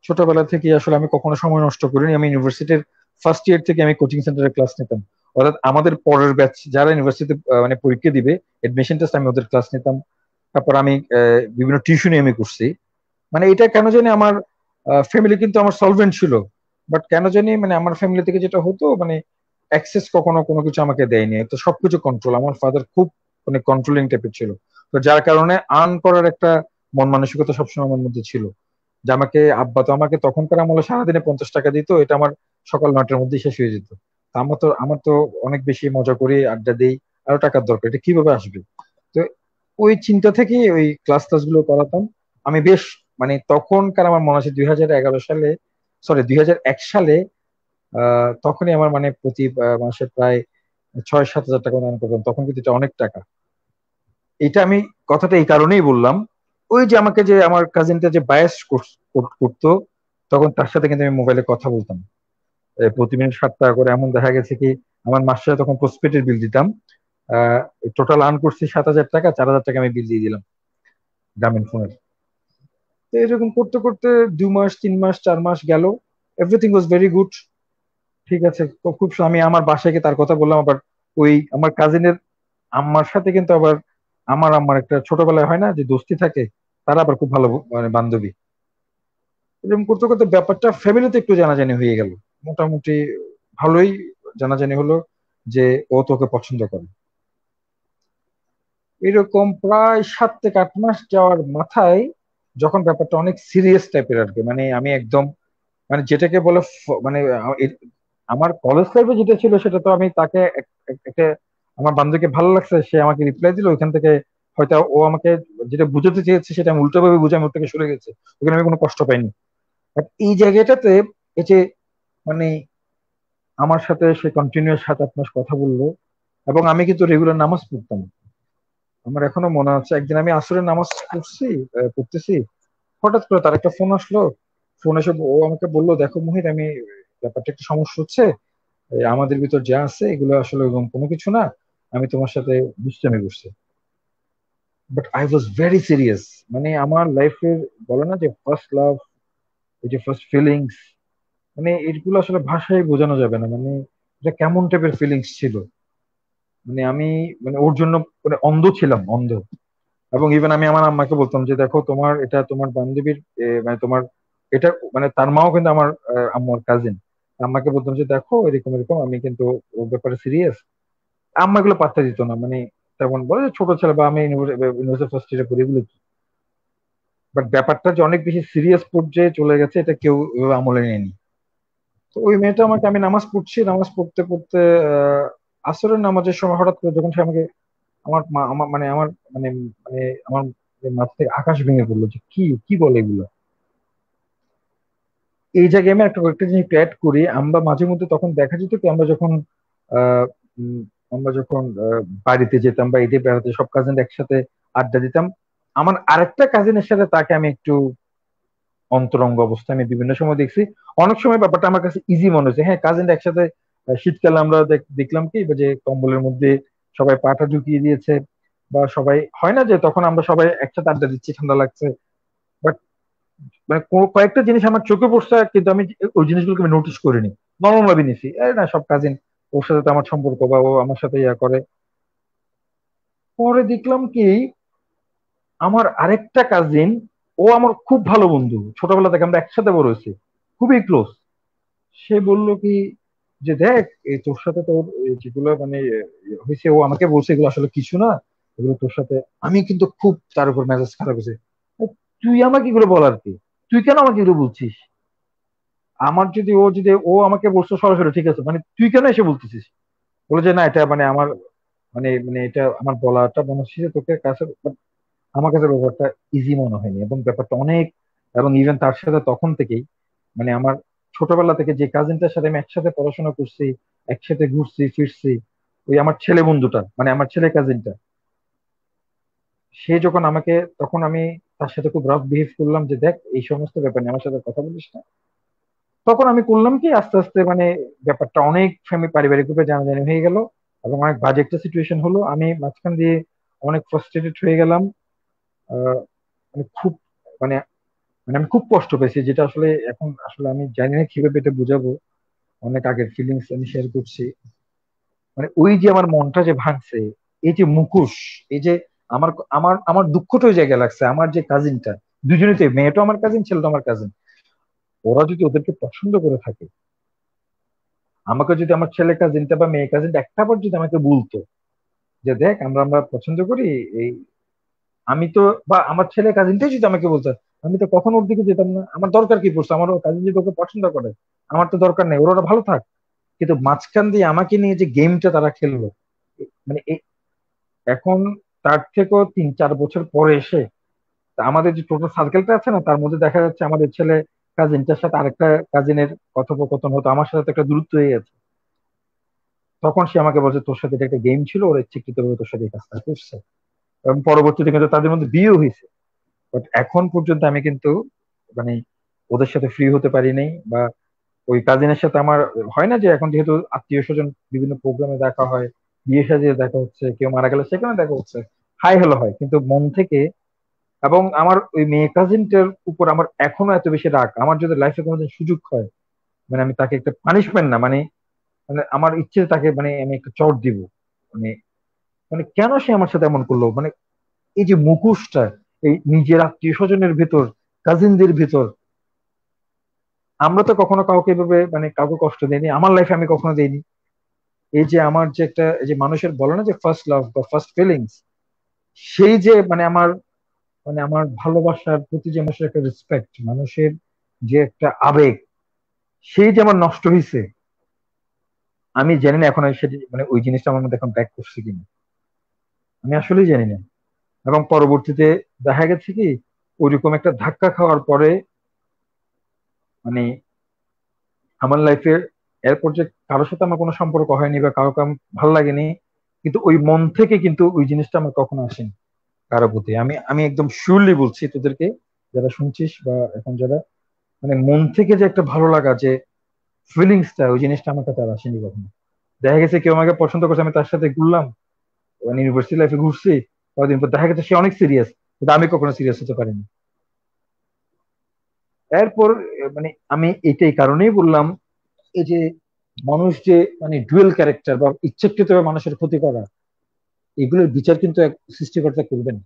ছোটবেলা থেকে আসলে আমি কখনো সময় নষ্ট করিনি। আমি ইউনিভার্সিটির ফার্স্ট ইয়ার থেকে আমি কোচিং সেন্টারে ক্লাস নিতাম, অর্থাৎ আমাদের পরের ব্যাচ যারা ইউনিভার্সিটিতে মানে পরীক্ষা দিবে, এডমিশন টেস্ট, আমি ওদের ক্লাস নিতাম। তারপর আমি বিভিন্ন টিউশনি আমি করছি। মানে এটা কেন জানি আমার ফ্যামিলি কিন্তু আমার সলভেন্ট ছিল, বাট কেন জানি মানে আমার ফ্যামিলি থেকে যেটা হতো মানে অ্যাক্সেস কখনো কোনো কিছু আমাকে দেয়নি, তো সবকিছু কন্ট্রোল, আমার ফাদার খুব মানে কন্ট্রোলিং টাইপের ছিল। তো যার কারণে আর্ন করার একটা মন মানসিকতা সবসময় আমার মধ্যে ছিল, যে আমাকে আব্বা তো আমাকে তখনকার আমলে সারাদিনে 50 টাকা দিত, এটা আমার সকাল 9টার মধ্যেই শেষ হয়ে যেত। তা আমার তো অনেক বেশি মজা করি, আড্ডা দেই, আরো টাকার দরকার, এটা কিভাবে আসবে? তো ওই চিন্তা থেকে ওই ক্লাস গুলো করাতাম। আমি বেশ মানে তখনকার আমার মনে আছে 2011 সালে, সরি 2001 সালে, তখনই আমার মানে প্রতি মাসে প্রায় 6-7 হাজার টাকা অর্জন করতাম। তখন কিন্তু এটা অনেক টাকা। এটা আমি কথাটা এই কারণেই বললাম, ওই যে আমাকে যে আমার কাজিনটা যে বায়াস করতো, তখন তার সাথে কিন্তু আমি মোবাইলে কথা বলতাম প্রতি মিনিট 7 টাকা করে। এমন দেখা গেছে কি আমার মাসে তখন পোস্টপেডের বিল দিতাম, টোটাল আর্ন করছি 7 হাজার টাকা, 4 হাজার টাকা আমি বিল দিয়ে দিলাম গ্রামীণ ফোনের। তো এরকম করতে করতে 2 মাস 3 মাস 4 মাস গেল, এভরিথিং ওয়াজ ভেরি গুড। ঠিক আছে, আমি আমার বাসায় গিয়ে তার কথা বললাম। আবার ওই আমার কাজিনের আম্মার সাথে কিন্তু আবার আমার আম্মার একটা ছোটবেলায় হয় না যে দোস্তি থাকে, তারা আবার খুব ভালো মানে বান্ধবী। এরকম করতে করতে ব্যাপারটা ফ্যামিলিতে একটু জানাজানি হয়ে গেল, মোটামুটি ভালোই জানাজানি হলো যে ও তোকে পছন্দ করে। এরকম প্রায় 7 থেকে 8 মাস যাওয়ার মাথায় যখন ব্যাপারটা অনেক সিরিয়াস টাইপের আর কি, মানে আমি একদম মানে যেটাকে বলে মানে আমার কলেজ লাইফে যেটা ছিল সেটা তো আমি তাকে একটা আমার বান্ধবীকে ভালো লাগছে, সে আমাকে রিপ্লাই দিল ওইখান থেকে। হয়তো ও আমাকে যেটা বুঝাতে চেয়েছে সেটা আমি উল্টো ভাবে বুঝে আমি ওর থেকে সরে গেছে, ওখানে আমি কোনো কষ্ট পাইনি। বাট এই জায়গাটাতে এই যে মানে আমার সাথে সে কন্টিনিউয়াস 7-8 মাস কথা বললো, এবং আমি কিন্তু রেগুলার নামাজ পড়তাম। আমার এখনো মনে আছে একদিন আমি আসরের নামাজ পড়তেছি, হঠাৎ করে তার একটা ফোন আসলো। ফোন এসে ও আমাকে বললো, দেখো মুহিত, আমি ব্যাপারটা একটু সমস্যা হচ্ছে, আমাদের ভিতর যা আছে এগুলো আসলে এরকম কোনো কিছু না, আমি তোমার সাথে দুষ্টামি করছি। But I was very serious. মানে আমার লাইফের বলে না যে ফার্স্ট লাভ, এই যে ফার্স্ট ফিলিংস, মানে এগুলো আসলে ভাষায় বোঝানো যাবে না। মানে এটা কেমন টাইপের ফিলিংস ছিল, মানে আমি মানে ওর জন্য মানে অন্ধ ছিলাম, অন্ধ। এবং ইভেন আমি আমার আম্মাকে বলতাম যে দেখো তোমার এটা তোমার বান্ধবীর মানে তোমার এটা মানে তার মাও কিন্তু আমার আম্মার কাজিন। আম্মাকে বলতাম যে দেখো এরকম এরকম, আমি কিন্তু ওর ব্যাপারে সিরিয়াস। আম্মা এগুলো পাত্তা দিত না, মানে তেমন বলে যে ছোট ছেলে বা আমি ইউনিভার্সিটি ফার্স্ট ইয়ারে পড়ি এগুলো। বাট ব্যাপারটা যে অনেক বেশি সিরিয়াস পর্যায়ে চলে গেছে এটা কেউ এভাবে আমলে নেয়নি। তো ওই মেয়েটা আমাকে, আমি নামাজ পড়ছি, নামাজ পড়তে পড়তে আহ আসরের নামাজের সময় হঠাৎ করে যখন সে আমাকে আমার মা আমার মানে আমার মানে মানে আমার মাথা থেকে আকাশ ভেঙে পড়লো যে কি কি বলে এগুলো। এই জায়গায় আমি একটা জিনিস একটু অ্যাড করি, আমরা মাঝে মধ্যে তখন দেখা যেত কি আমরা যখন আহ উম, আমরা যখন বাড়িতে যেতাম বা ঈদে বেড়াতে সব কাজিন একসাথে আড্ডা দিতাম, আমার আরেকটা কাজিনের সাথে তাকে আমি একটু অন্তরঙ্গ অবস্থায় আমি বিভিন্ন সময় দেখছি। অনেক সময় ব্যাপারটা আমার কাছে ইজি মনে হয়েছে, হ্যাঁ কাজিনরা একসাথে শীতকালে আমরা দেখলাম কি যে কম্বলের মধ্যে সবাই পাটা ঢুকিয়ে দিয়েছে, বা সবাই হয় না যে তখন আমরা সবাই একসাথে আড্ডা দিচ্ছি, ঠান্ডা লাগছে। বাট মানে কয়েকটা জিনিস আমার চোখে পড়ছে কিন্তু আমি ওই জিনিসগুলোকে আমি নোটিস করিনি, নর্মাল ভাবে নিছি, এই না সব কাজিন, ওর সাথে তো আমার সম্পর্ক বা ও আমার সাথে ইয়া করে। পরে দেখলাম কি আমার আরেকটা কাজিন, ও আমার খুব ভালো বন্ধু, ছোটবেলা থেকে আমরা একসাথে বড় হয়েছি, খুবই ক্লোজ। সে বলল কি যে দেখ এই তোর সাথে তোর যেগুলো মানে হয়েছে, ও আমাকে বলছে এগুলো আসলে কিছু না, এগুলো তোর সাথে। আমি কিন্তু খুব তার উপর মেজাজ খারাপ হয়েছে, তুই আমাকে এগুলো বলার কি, তুই কেন আমাকে এগুলো বলছিস? আমার যদি ও আমাকে বলছো সরাসরি ঠিক আছে, মানে তুই কেন এসে বলতেছিস? বলে যে না এটা মানে আমার মানে মানে এটা আমার বলাটা মনে হচ্ছে যে তোকে কাছে, but আমার কাছে ব্যাপারটা ইজি মনে হয়নি এবং ব্যাপারটা অনেক। এবং ইভেন তার সাথে তখন থেকেই মানে আমার ছোটবেলা থেকে যে কাজিনটার সাথে আমি একসাথে পড়াশোনা করছি, একসাথে ঘুরছি ফিরছি, ওই আমার ছেলে বন্ধুটা মানে আমার ছেলে কাজিনটা, সে যখন আমাকে, তখন আমি তার সাথে খুব রাফ বিহেভ করলাম যে দেখ এই সমস্ত ব্যাপার নিয়ে আমার সাথে কথা বলিস না। তখন আমি করলাম কি আস্তে আস্তে মানে ব্যাপারটা অনেক পারিবারিক রূপে জানাজানি হয়ে গেল, এবং অনেক বাজে একটা সিচুয়েশন হলো। আমি মাঝখান দিয়ে অনেক ফ্রাস্ট্রেটেড হয়ে গেলাম। আহ, মানে খুব মানে মানে আমি খুব কষ্ট পেয়েছি, যেটা আসলে এখন আসলে আমি জানি না কিভাবে এটা বুঝাবো। অনেক আগের ফিলিংস আমি শেয়ার করছি। মানে ওই যে আমার মনটা যে ভাঙছে, এই যে মুখোশ, এই যে আমার আমার আমার দুঃখটা ওই জায়গায় লাগছে। আমার যে কাজিনটা, দুজনেই তো, মেয়েটা আমার কাজিন, ছেলেটা আমার কাজিন, ওরা যদি ওদেরকে পছন্দ করে থাকে, আমাকে যদি আমার ছেলে কাজিনটা বা মেয়ে কাজিনটা একটা বার যদি আমাকে বলতো যে দেখ আমরা আমরা পছন্দ করি এই, আমি তো, বা আমার ছেলে কাজিনটাই যদি আমাকে বলতো, আমি তো কখনো ওর দিকে যেতাম না। আমার দরকার কি পড়ছে, আমার কাজিন যদি ওকে পছন্দ করে, আমার তো দরকার নেই, ওরা ভালো থাক। কিন্তু মাঝখান দিয়ে আমাকে নিয়ে যে গেমটা তারা খেললো, মানে এখন তার থেকেও 3-4 বছর পরে এসে আমাদের যে টোটাল সার্কেলটা আছে না, তার মধ্যে দেখা যাচ্ছে আমাদের ছেলে কাজিনটার সাথে আরেকটা কাজিনের কথোপকথন হতো, আমার সাথে তো একটা দূরত্ব হয়ে গেছে। তখন সে আমাকে বলছে তোর সাথে এটা একটা গেম ছিল, ওরা ইচ্ছাকৃত ভাবে তোর সাথে এই কাজটা করছে, এবং পরবর্তীতে কিন্তু তাদের মধ্যে বিয়েও হয়েছে। বাট এখন পর্যন্ত আমি কিন্তু মানে ওদের সাথে ফ্রি হতে পারি নাই, বা ওই কাজিনের সাথে আমার হয় না যে এখন যেহেতু আত্মীয় স্বজন বিভিন্ন প্রোগ্রামে দেখা হয়, বিয়ে সাজিয়ে দেখা হচ্ছে, কেউ মারা গেলে সেখানে দেখা হচ্ছে, হাই হ্যালো হয়, কিন্তু মন থেকে। এবং আমার ওই মেয়ে কাজিনটার উপর আমার এখনো এত বেশি রাগ, আমার যদি লাইফে কোনোদিন সুযোগ হয়, মানে আমি তাকে একটা পানিশমেন্ট না, মানে মানে আমার ইচ্ছে তাকে মানে আমি একটা চড় দিব। মানে মানে কেন সে আমার সাথে এমন করলো, মানে এই যে মুখোশটা, এই নিজের আত্মীয় স্বজনের ভিতর, কাজিনদের ভিতর, আমরা তো কখনো কাউকে এভাবে মানে কাউকে কষ্ট দেয়নি, আমার লাইফে আমি কখনো দেইনি। এই যে আমার যে একটা এই যে মানুষের বলে না যে ফার্স্ট লাভ বা ফার্স্ট ফিলিংস, সেই যে মানে আমার মানে আমার ভালোবাসার প্রতি যে মানুষের একটা রেসপেক্ট, মানুষের যে একটা আবেগ, সেই যে আমার নষ্ট হয়েছে, আমি জানি না এখন সেটি মানে ওই জিনিসটা আমার মধ্যে এখন ব্যাক করছে কিনা, আমি আসলেই জানি না। এবং পরবর্তীতে দেখা গেছে কি, ওইরকম একটা ধাক্কা খাওয়ার পরে মানে আমার লাইফে এরপর যে কারোর সাথে আমার কোনো সম্পর্ক হয়নি বা কাউকে আমার ভালো লাগেনি, কিন্তু ওই মন থেকে কিন্তু ওই জিনিসটা আমার কখনো আসেনি কারো প্রতি। আমি আমি একদম শিওরলি বলছি তোদেরকে, যারা শুনছিস বা এখন যারা, মানে মন থেকে যে একটা ভালো লাগা, যে ফিলিংসটা, ওই জিনিসটা আমার কাছে আর আসেনি কখনো। দেখা গেছে কেউ আমাকে পছন্দ করছে, আমি তার সাথে ঘুরলাম, মানে ইউনিভার্সিটি লাইফে ঘুরছি, কয়েকদিন পর দেখা গেছে সে অনেক সিরিয়াস, কিন্তু আমি কখনো সিরিয়াস হতে পারিনি। এরপর মানে আমি এটাই কারণেই বললাম, এই যে মানুষ যে মানে ডুয়েল ক্যারেক্টার বা ইচ্ছাকৃতভাবে মানুষের ক্ষতি করা, এগুলোর বিচার কিন্তু এক সৃষ্টিকর্তা করবেন।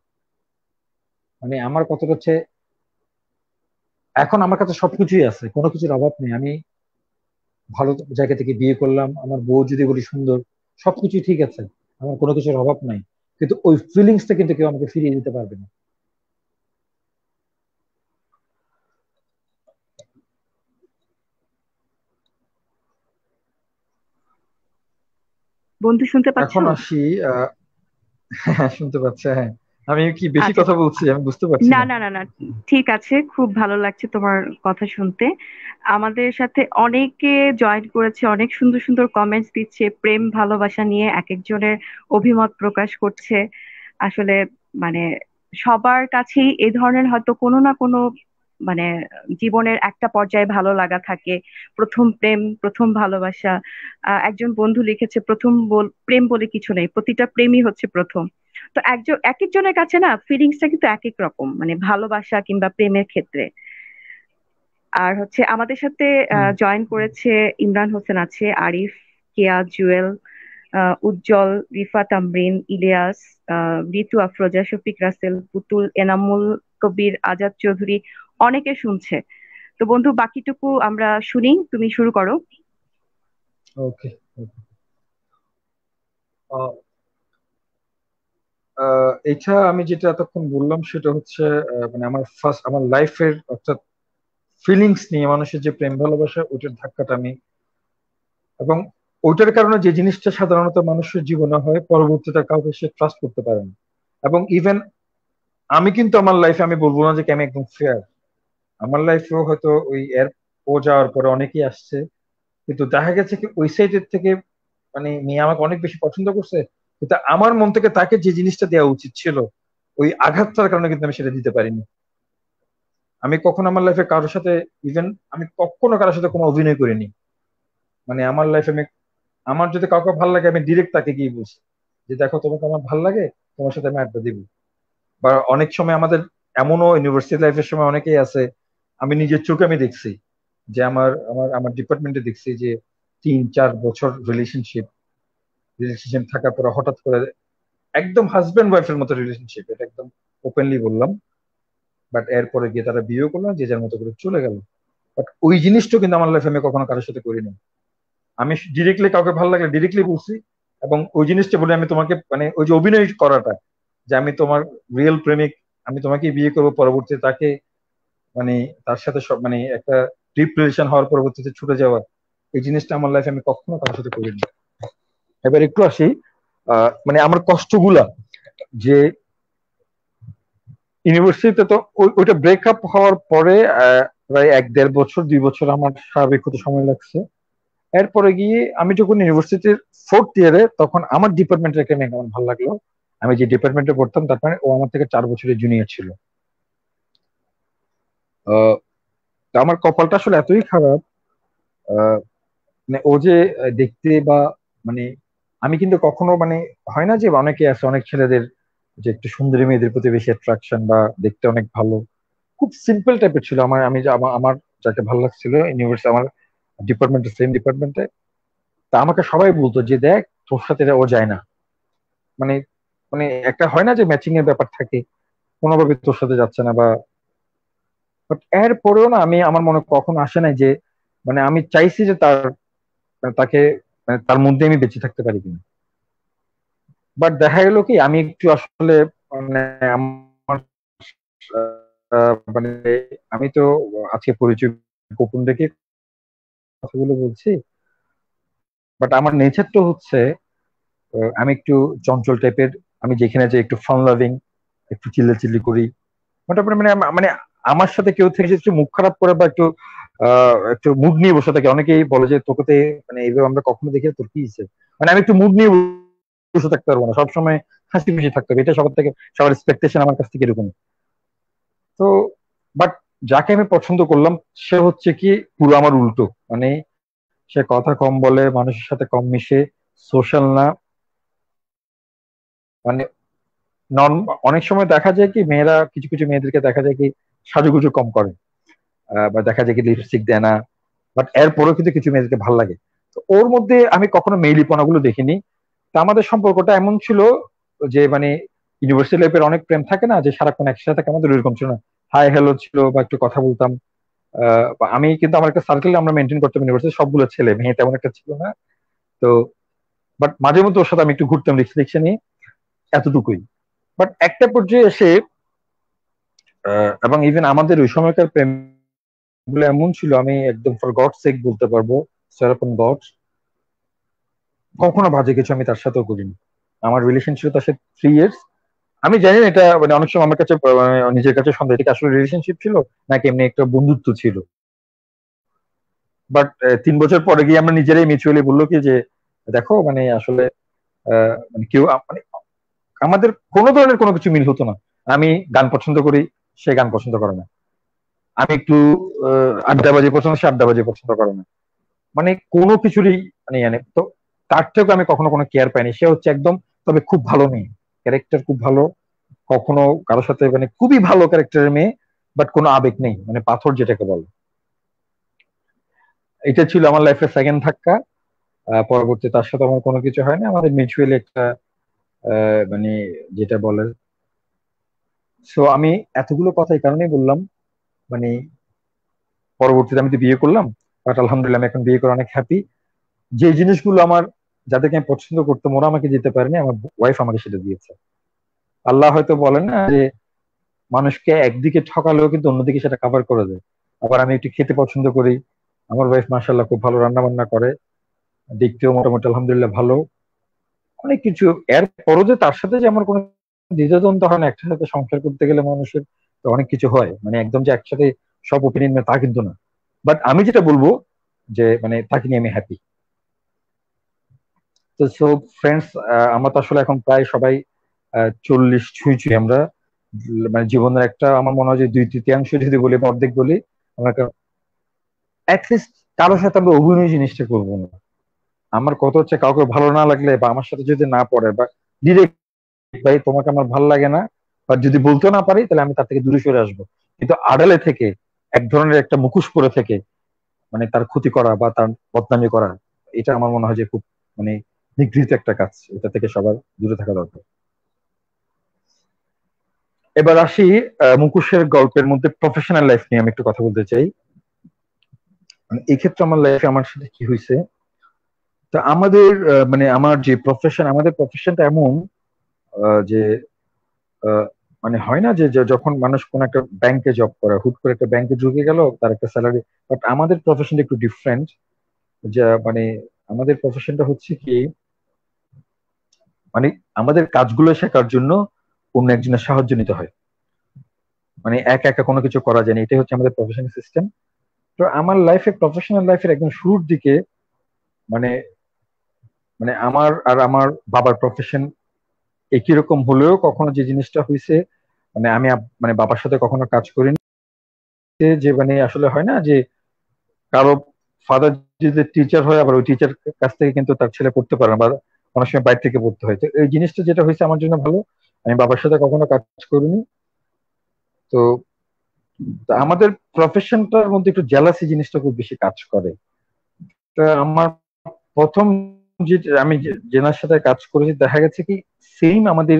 মানে আমার কথা হচ্ছে, এখন আমার কাছে সবকিছুই আছে, কোনো কিছুর অভাব নেই, আমি ভালো জায়গা থেকে বিয়ে করলাম, আমার বউ যদি বলি সুন্দর, সবকিছু ঠিক আছে, আমার কোনো কিছুর অভাব নাই, কিন্তু ওই ফিলিংসটা কিন্তু কেউ আমাকে ফিরিয়ে দিতে পারবে না। বন্ধু শুনতে এখন পাচ্ছো? আসি আহ হ্যাঁ, শুনতে পাচ্ছে, হ্যাঁ। আমি কি বেশি আচ্ছা। কথা বলছি আমি বুঝতে পারছি না না। না না না, ঠিক আছে, খুব ভালো লাগছে তোমার কথা শুনতে। আমাদের সাথে অনেকে জয়েন করেছে, অনেক সুন্দর সুন্দর কমেন্টস দিচ্ছে, প্রেম ভালোবাসা নিয়ে এক একজনের অভিমত প্রকাশ করছে। আসলে মানে সবার কাছেই এই ধরনের হয়তো কোনো না কোনো মানে জীবনের একটা পর্যায়ে ভালো লাগা থাকে, প্রথম প্রেম, প্রথম ভালোবাসা। একজন বন্ধু লিখেছে প্রথম প্রেম বলে কিছু নেই, প্রতিটা প্রেমই হচ্ছে প্রথম। তো একজন এক একজনের কাছে না ফিলিংসটা কিন্তু এক এক রকম, মানে ভালোবাসা কিংবা প্রেমের ক্ষেত্রে। আর হচ্ছে আমাদের সাথে হুম। জয়েন করেছে ইমরান হোসেন, আছে আরিফ, কেয়া, জুয়েল, উজ্জ্বল, রিফা, তামরিন, ইলিয়াস, রিতু, আফরোজা, শফিক, রাসেল, পুতুল, এনামুল কবির, আজাদ চৌধুরী, অনেকে শুনছে। তো বন্ধু বাকিটুকু আমরা শুনি, তুমি শুরু করো। ওকে। এটা আমি যেটা এতক্ষণ বললাম সেটা হচ্ছে মানে আমার ফার্স্ট আমার লাইফের অর্থাৎ ফিলিংস নিয়ে মানুষের যে প্রেম ভালোবাসা, ওইটার ধাক্কাটা আমি, এবং ওইটার কারণে যে জিনিসটা সাধারণত মানুষের জীবনে হয়, পরবর্তীতে কাউকে সে ট্রাস্ট করতে পারে না। এবং ইভেন আমি কিন্তু আমার লাইফে আমি বলবো না যে কি আমি একদম ফেয়ার, আমার লাইফেও হয়তো ওই এর ও যাওয়ার পরে অনেকেই আসছে, কিন্তু দেখা গেছে কি ওই সাইডের থেকে মানে মেয়ে আমাকে অনেক বেশি পছন্দ করছে, কিন্তু আমার মন থেকে তাকে যে জিনিসটা দেওয়া উচিত ছিল, ওই আঘাতটার কারণে কিন্তু আমি সেটা দিতে পারিনি। আমি কখনো আমার লাইফে কারোর সাথে, ইভেন আমি কখনো কারোর সাথে কোনো অভিনয় করিনি। মানে আমার লাইফে আমি, আমার যদি কাউকে ভালো লাগে আমি ডিরেক্ট তাকে গিয়ে বলছি যে দেখো তোমাকে আমার ভালো লাগে, তোমার সাথে আমি আড্ডা দিব। বা অনেক সময় আমাদের এমনও ইউনিভার্সিটি লাইফের সময় অনেকেই আছে, আমি নিজের চোখে আমি দেখছি যে আমার আমার আমার ডিপার্টমেন্টে দেখছি যে 3-4 বছর রিলেশনশিপ থাকার পরে হঠাৎ করে একদম হাজবেন্ড ওয়াইফের মতো রিলেশনশিপ, এটা একদম ওপেনলি বললাম, বাট এরপরে গিয়ে তারা বিয়ে করলো, যে যার মতো করে চলে গেল। বাট ওই জিনিসটা কিন্তু আমার লাইফে আমি কখনো কারোর সাথে করিনি। আমি ডিরেক্টলি কাউকে ভালো লাগলে ডিরেক্টলি বলছি, এবং ওই জিনিসটা বলে আমি তোমাকে মানে ওই যে অভিনয় করাটা, যে আমি তোমার রিয়েল প্রেমিক, আমি তোমাকে বিয়ে করবো, পরবর্তীতে তাকে মানে তার সাথে সব মানে একটা ডিপ রিলেশন হওয়ার পরবর্তীতে ছুটে যাওয়া, এই জিনিসটা আমার লাইফে আমি কখনো কারোর সাথে করিনি। এবার একটু আসি মানে আমার কষ্টগুলা, যে ইউনিভার্সিটিতে তো ওইটা ব্রেকআপ হওয়ার পরে প্রায় 1-1.5 বছর 2 বছর আমার স্বাভাবিক হতে সময় লাগছে। এরপরে গিয়ে আমি যখন ইউনিভার্সিটির 4th ইয়ারে, তখন আমার ডিপার্টমেন্টের একটা মেয়ে আমার ভালো লাগলো। আমি যে ডিপার্টমেন্টে পড়তাম তারপরে ও আমার থেকে 4 বছরের জুনিয়র ছিল। তো আমার কপালটা আসলে এতই খারাপ, মানে ও যে দেখতে বা মানে আমি কিন্তু কখনো মানে হয় না যে অনেকে আছে, অনেক ছেলেদের যে একটু সুন্দরী মেয়েদের প্রতি বেশি অ্যাট্রাকশন বা দেখতে অনেক ভালো, খুব সিম্পল টাইপের ছিল। আমি আমার যাকে ভালো লাগছিল ইউনিভার্সিটি, আমার ডিপার্টমেন্টে, সেম ডিপার্টমেন্টে, তা আমাকে সবাই বলতো যে দেখ তোর সাথে ও যায় না, মানে মানে একটা হয় না যে ম্যাচিং এর ব্যাপার থাকে, কোনোভাবে তোর সাথে যাচ্ছে না বা। বাট এর পরেও না, আমি আমার মনে কখনো আসে নাই যে মানে আমি চাইছি যে তাকে তার মধ্যে আমি বেঁচে থাকতে পারি কিনা। বাট দেখা গেল কি আমি একটু আসলে মানে আমার মানে আমি তো আজকে পরিচয় গোপন রেখে কথাগুলো বলছি, বাট আমার নেচারটা হচ্ছে আমি একটু চঞ্চল টাইপের। আমি যেখানে যে একটু ফান লাভিং, একটু চিল্লাচিল্লি করি, মোটামুটি মানে মানে আমার সাথে কেউ থেকে যদি একটু মুখ খারাপ করে বা একটু মুড নিয়ে বসে থাকে, অনেকেই বলে যে তোকে তো মানে এইভাবে আমরা কখনো দেখি না, তোর কি হয়েছে, মানে আমি একটু মুড নিয়ে বসে থাকতে পারবো না, সবসময় হাসি খুশি থাকতে হবে, এটা সবার থেকে সবার এক্সপেকটেশন আমার কাছ থেকে এরকম। তো বাট যাকে আমি পছন্দ করলাম সে হচ্ছে কি পুরো আমার উল্টো, মানে সে কথা কম বলে, মানুষের সাথে কম মিশে, সোশ্যাল না, মানে নন। অনেক সময় দেখা যায় কি মেয়েরা, কিছু কিছু মেয়েদেরকে দেখা যায় কি সাজুগুজু কম করে, বা দেখা যায় কি লিপস্টিক দেয় না, বাট এরপরেও কিন্তু কিছু মেয়েদেরকে ভালো লাগে। তো ওর মধ্যে আমি কখনো মেইলিপনা গুলো দেখিনি। তা আমাদের সম্পর্কটা এমন ছিল যে মানে ইউনিভার্সিটি লাইফের অনেক প্রেম থাকে না যে সারাক্ষণ একসাথে থাকে, আমাদের ওইরকম ছিল না। হাই হ্যালো ছিল বা একটু কথা বলতাম। বা আমি কিন্তু আমার একটা সার্কেল আমরা মেনটেন করতাম ইউনিভার্সিটি, সবগুলো ছেলে, মেয়ে তেমন একটা ছিল না। তো বাট মাঝে মধ্যে ওর সাথে আমি একটু ঘুরতাম রিক্সা টিক্সা নিয়ে, এতটুকুই। বাট একটা পর্যায়ে এসে এবং ইভেন আমাদের ওই সময়কার প্রেম গুলো এমন ছিল, আমি একদম ফর গড সেক বলতে পারবো, সেরকম গড, কখনো বাজে কিছু আমি তার সাথেও করিনি। আমার রিলেশন ছিল তার সাথে 3 ইয়ার্স। আমি জানি না এটা মানে অনেক সময় আমার কাছে মানে নিজের কাছে সন্দেহ, এটা কি আসলে রিলেশনশিপ ছিল নাকি এমনি একটা বন্ধুত্ব ছিল। বাট 3 বছর পরে গিয়ে আমরা নিজেরাই মিউচুয়ালি বললো কি যে দেখো মানে আসলে মানে কেউ মানে আমাদের কোনো ধরনের কোনো কিছু মিল হতো না। আমি গান পছন্দ করি, সে গান পছন্দ করে না। আমি একটু আড্ডাবাজি পছন্দ, সে আড্ডাবাজি পছন্দ করে না। মানে কোনো কিছুরই মানে তো তার থেকেও আমি কখনো কোনো কেয়ার পাইনি। সে হচ্ছে একদম, তবে খুব ভালো মেয়ে, ক্যারেক্টার খুব ভালো, কখনো কারোর সাথে মানে খুবই ভালো ক্যারেক্টারের মেয়ে, বাট কোনো আবেগ নেই, মানে পাথর যেটাকে বলে। এটা ছিল আমার লাইফের সেকেন্ড ধাক্কা। পরবর্তী তার সাথে আমার কোনো কিছু হয় না, আমাদের মিউচুয়ালি একটা মানে যেটা বলে। সো আমি এতগুলো কথা এই কারণেই বললাম, মানে পরবর্তীতে আমি তো বিয়ে করলাম, বাট আলহামদুলিল্লাহ আমি এখন বিয়ে করে অনেক হ্যাপি। যে জিনিসগুলো আমার, যাদেরকে আমি পছন্দ করতাম ওরা আমাকে দিতে পারেনি, আমার ওয়াইফ আমাকে সেটা দিয়েছে। আল্লাহ হয়তো বলেন না যে মানুষকে একদিকে ঠকালেও কিন্তু অন্যদিকে সেটা কভার করে দেয়। আবার আমি একটু খেতে পছন্দ করি, আমার ওয়াইফ মাশাআল্লাহ খুব ভালো রান্না বান্না করে, দেখতেও মোটামুটি আলহামদুলিল্লাহ ভালো, অনেক কিছু। এর পরও যে তার সাথে যে আমার কোনো দ্বিধাদ্বন্দ্ব হয় না, একসাথে সংসার করতে গেলে মানুষের তো অনেক কিছু হয়, মানে একদম যে একসাথে সব ওপিনিয়ন তা কিন্তু না। বাট আমি যেটা বলবো যে মানে তাকে নিয়ে আমি হ্যাপি। তো সো ফ্রেন্ডস, আমরা তো আসলে এখন প্রায় সবাই 40 ছুঁই ছুঁই আমরা, মানে জীবনের একটা আমার মনে হয় যে 2/3 যদি বলি বা অর্ধেক বলি, আমরা অ্যাটলিস্ট কারোর সাথে আমরা অভিনয় জিনিসটা করবো না। আমার কথা হচ্ছে কাউকে ভালো না লাগলে বা আমার সাথে যদি না পড়ে বা ডিরেক্ট ভাই তোমাকে আমার ভালো লাগে না, বা যদি বলতেও না পারি তাহলে আমি তার থেকে দূরে সরে আসবো। কিন্তু আড়ালে থেকে এক ধরনের একটা মুখোশ পরে থেকে মানে তার ক্ষতি করা বা তার বদনামি করা, এটা আমার মনে হয় যে খুব মানে নিগৃহীত একটা কাজ, এটা থেকে সবার দূরে থাকা দরকার। এবার আসি মুখোশের গল্পের মধ্যে প্রফেশনাল লাইফ নিয়ে আমি একটু কথা বলতে চাই। মানে এই ক্ষেত্রে আমার লাইফে আমার সাথে কি হয়েছে, তো আমাদের মানে আমার যে প্রফেশন, আমাদের প্রফেশনটা এমন যে মানে হয় না যে যখন মানুষ কোন একটা ব্যাংকে জব করে, হুট করে একটা ব্যাংকে ঢুকে গেল, তার একটা স্যালারি। বাট আমাদের প্রফেশনটা একটু ডিফারেন্ট, যা মানে আমাদের প্রফেশনটা হচ্ছে কি মানে আমাদের কাজগুলো শেখার জন্য অন্য একজনের সাহায্য নিতে হয়, মানে একা একা কোনো কিছু করা যায় না। এটাই হচ্ছে আমাদের প্রফেশনাল সিস্টেম। তো আমার লাইফে, প্রফেশনাল লাইফের একদম শুরুর দিকে মানে মানে আমার আর আমার বাবার প্রফেশন একই রকম হলেও কখনো যে জিনিসটা হয়েছে, মানে আমি মানে বাবার সাথে কখনো কাজ করিনি, যে মানে আসলে হয় না যে কারো ফাদার যদি টিচার হয়, আবার ওই টিচার কাছ থেকে কিন্তু তার ছেলে পড়তে পারে না, বা অনেক সময় বাইরে থেকে পড়তে হয়। তো এই জিনিসটা যেটা হয়েছে আমার জন্য ভালো, আমি বাবার সাথে কখনো কাজ করিনি। তো তো আমাদের প্রফেশনটার মধ্যে একটু জেলাসি জিনিসটা খুব বেশি কাজ করে। তো আমার প্রথম যে আমি জেনার সাথে কাজ করেছি, দেখা গেছে কি সেম আমাদের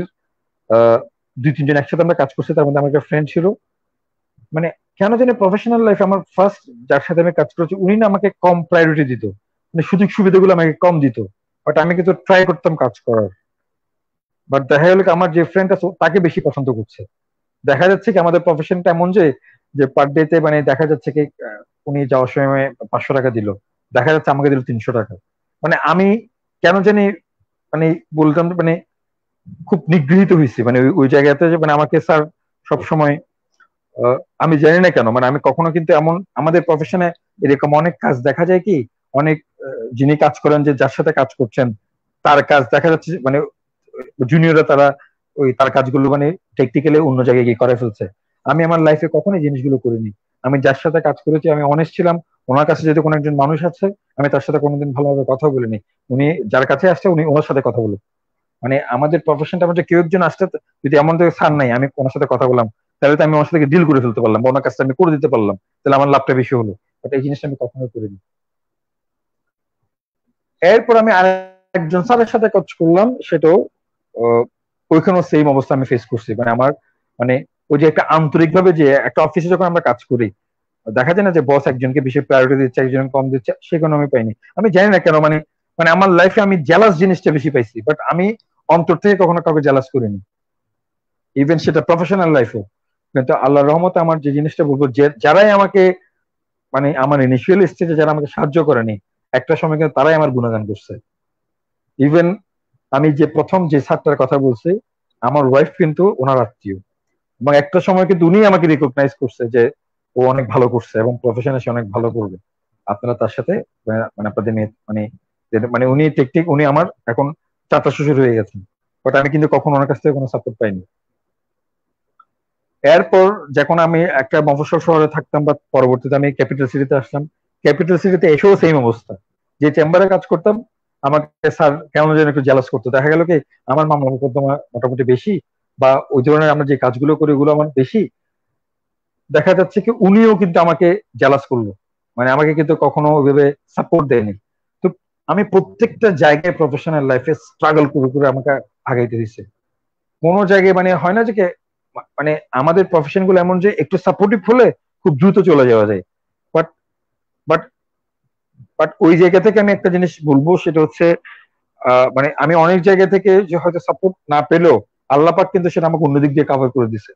আহ 2-3 জন একসাথে আমরা কাজ করছি, তার মধ্যে আমার একটা ফ্রেন্ড ছিল। মানে কেন জানি প্রফেশনাল লাইফে আমার ফার্স্ট যার সাথে আমি কাজ করেছি উনি না আমাকে কম প্রায়োরিটি দিত, মানে সুযোগ সুবিধাগুলো আমাকে কম দিত, বাট আমি কিন্তু ট্রাই করতাম কাজ করার। বাট দেখা গেল কি আমার যে ফ্রেন্ড আছে তাকে বেশি পছন্দ করছে। দেখা যাচ্ছে কি আমাদের প্রফেশনটা এমন যে যে পার ডে তে মানে দেখা যাচ্ছে কি উনি যাওয়ার সময় 500 টাকা দিল, দেখা যাচ্ছে আমাকে দিল 300 টাকা। মানে আমি কেন জানি মানে বলতাম মানে খুব নিগৃহীত হয়েছি, মানে ওই জায়গাতে যে মানে আমাকে স্যার সবসময় আমি জানি না কেন, মানে আমি কখনো কিন্তু এমন আমাদের প্রফেশনে এরকম অনেক কাজ দেখা যায় কি অনেক যিনি কাজ করেন যে যার সাথে কাজ করছেন তার কাজ দেখা যাচ্ছে মানে জুনিয়ররা তারা ওই তার কাজগুলো মানে টেকনিক্যালি অন্য জায়গায় গিয়ে করে ফেলছে। আমি আমার লাইফে কখনোই জিনিসগুলো করিনি। আমি যার সাথে কাজ করেছি আমি অনেস্ট ছিলাম। ওনার কাছে যদি কোনো একজন মানুষ আছে আমি তার সাথে কোনোদিন ভালোভাবে কথা বলিনি। উনি যার কাছে আসছে উনি ওনার সাথে কথা বলুন। মানে আমাদের প্রফেশনটা মধ্যে কেউ একজন আসতে যদি এমন স্যার নাই আমি ওনার সাথে কথা বললাম, তাহলে তো আমি ওনার সাথে ডিল করে ফেলতে পারলাম বা ওনার কাজটা আমি করে দিতে পারলাম, তাহলে আমার লাভটা বেশি হলো। বাট এই জিনিসটা আমি কখনোই করিনি। এরপর আমি আরেকজন স্যারের সাথে কাজ করলাম, সেটাও ওইখানেও সেম অবস্থা আমি ফেস করছি। মানে আমার মানে ওই যে একটা আন্তরিক ভাবে যে একটা অফিসে যখন আমরা কাজ করি দেখা যায় না যে বস একজনকে বেশি প্রায়োরিটি দিচ্ছে একজন কম দিচ্ছে, সেখানে আমি পাইনি। আমি জানি না কেন, মানে মানে আমার লাইফে আমি জেলাস জিনিসটা বেশি পাইছি, বাট আমি অন্তর থেকে কখনো কাউকে জেলাস করিনি, ইভেন সেটা প্রফেশনাল লাইফেও। কিন্তু আল্লাহর রহমতে আমার যে জিনিসটা বলবো, যে যারাই আমাকে মানে আমার ইনিশিয়াল স্টেজে যারা আমাকে সাহায্য করেনি একটা সময় কিন্তু তারাই আমার গুণগান করছে। ইভেন আমি যে প্রথম যে স্যারটার কথা বলছি আমার ওয়াইফ কিন্তু ওনার আত্মীয়, এবং একটা সময় কিন্তু উনি আমাকে রিকগনাইজ করছে যে ও অনেক ভালো করছে এবং প্রফেশনে সে অনেক ভালো করবে, আপনারা তার সাথে মানে আপনাদের মেয়ে মানে মানে উনি টেকনিক উনি আমার এখন চাচা শ্বশুর হয়ে গেছেন, বাট আমি কিন্তু কখনো ওনার কাছ থেকে কোনো সাপোর্ট পাইনি। এরপর যখন আমি একটা মফস্বল শহরে থাকতাম বা পরবর্তীতে আমি ক্যাপিটাল সিটিতে আসলাম, ক্যাপিটাল সিটিতে এসেও সেম অবস্থা। যে চেম্বারে কাজ করতাম আমাকে স্যার কেমন যেন একটু জেলাস করতো। দেখা গেল কি আমার মামলা মোকদ্দমা মোটামুটি বেশি বা ওই ধরনের আমরা যে কাজগুলো করি ওগুলো আমার বেশি, দেখা যাচ্ছে কি উনিও কিন্তু আমাকে জেলাস করলো, মানে আমাকে কিন্তু কখনো ওইভাবে সাপোর্ট দেয়নি। তো আমি প্রত্যেকটা জায়গায় প্রফেশনাল লাইফে স্ট্রাগল করে করে আমাকে আগাইতে দিচ্ছে। কোনো জায়গায় মানে হয় না যে মানে আমাদের প্রফেশন গুলো এমন যে একটু সাপোর্টিভ হলে খুব দ্রুত চলে যাওয়া যায়। বাট বাট বাট ওই জায়গা থেকে আমি একটা জিনিস বলবো, সেটা হচ্ছে মানে আমি অনেক জায়গা থেকে যে হয়তো সাপোর্ট না পেলেও আল্লাহ পাক কিন্তু সেটা আমাকে অন্য দিক দিয়ে কভার করে দিছে।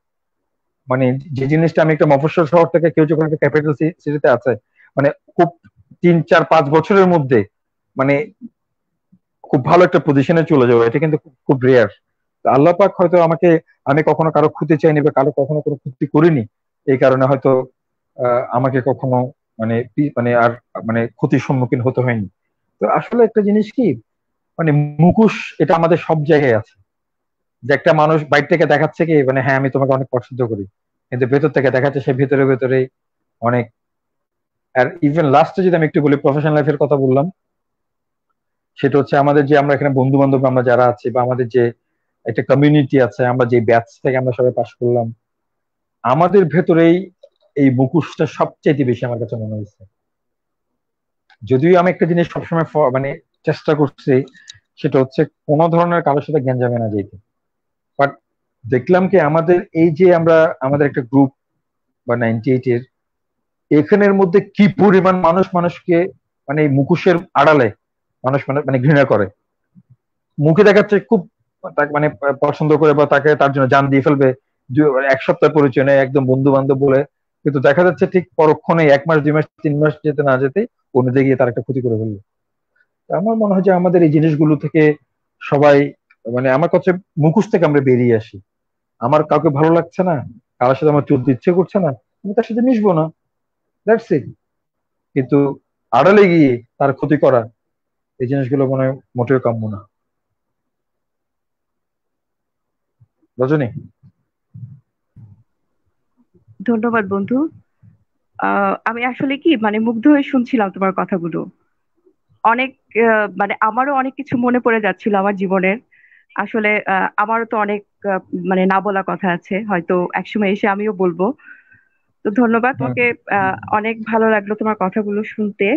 মানে যে জিনিসটা আমি একটা মফস্বল শহর থেকে কেউ যখন একটা ক্যাপিটাল সিটিতে আছে মানে খুব 3-4-5 বছরের মধ্যে মানে খুব ভালো একটা পজিশনে চলে যাবে, এটা কিন্তু খুব রেয়ার। আল্লাহ পাক হয়তো আমাকে, আমি কখনো কারো ক্ষতি চাইনি বা কারো কখনো কোনো ক্ষতি করিনি, এই কারণে হয়তো আমাকে কখনো মানে মানে আর মানে ক্ষতির সম্মুখীন হতে হয়নি। তো আসলে একটা জিনিস কি মানে মুখোশ এটা আমাদের সব জায়গায় আছে, যে একটা মানুষ বাইরে থেকে দেখাচ্ছে কি মানে হ্যাঁ আমি তোমাকে অনেক পছন্দ করি, কিন্তু ভেতর থেকে দেখাচ্ছে সে ভেতরে ভেতরে অনেক। আর ইভেন লাস্টে যদি আমি একটু বলি প্রফেশনাল লাইফের কথা বললাম, সেটা হচ্ছে আমাদের যে আমরা এখানে বন্ধু বান্ধব আমরা যারা আছি বা আমাদের যে একটা কমিউনিটি আছে, আমরা যে ব্যাচ থেকে আমরা সবাই পাশ করলাম, আমাদের ভেতরেই এই মুখোশটা সবচেয়ে বেশি আমার কাছে মনে হয়েছে। যদিও আমি একটা জিনিস সবসময় মানে চেষ্টা করছি, সেটা হচ্ছে কোনো ধরনের কারোর সাথে গ্যাঞ্জামে না যেতে। বাট দেখলাম কি আমাদের এই যে আমরা আমাদের একটা গ্রুপ বা 98 এর এখানের মধ্যে কি পরিমাণ মানুষ মানুষকে মানে এই মুখোশের আড়ালে মানুষ মানে মানে ঘৃণা করে, মুখে দেখাচ্ছে খুব মানে পছন্দ করে বা তাকে তার জন্য জান দিয়ে ফেলবে, এক সপ্তাহ পরিচয় নেই একদম বন্ধু বান্ধব বলে, কিন্তু দেখা যাচ্ছে ঠিক পরক্ষণে 1 মাস 2 মাস 3 মাস যেতে না যেতে অন্যদিকে গিয়ে তার একটা ক্ষতি করে ফেলবে। আমার মনে হয় যে আমাদের এই জিনিসগুলো থেকে সবাই মানে আমার কাছে মুখোশ থেকে আমরা বেরিয়ে আসি। আমার কাউকে ভালো লাগছে না, কারোর সাথে আমার চলতে ইচ্ছে করছে না, আমি তার সাথে মিশবো না, দ্যাটস ইট। কিন্তু আড়ালে গিয়ে তার ক্ষতি করা, এই জিনিসগুলো মনে হয় মোটেও কাম্য না। রজনী? ধন্যবাদ বন্ধু। আমি আসলে কি মানে মুগ্ধ হয়ে শুনছিলাম তোমার কথাগুলো। অনেক মানে আমারও অনেক কিছু মনে পড়ে যাচ্ছিল আমার জীবনের। আসলে আমারও তো অনেক মানে না বলা কথা আছে, হয়তো একসময় এসে আমিও বলবো। তো ধন্যবাদ হ্যাঁ, তোমাকে। অনেক ভালো লাগলো তোমার কথাগুলো শুনতে।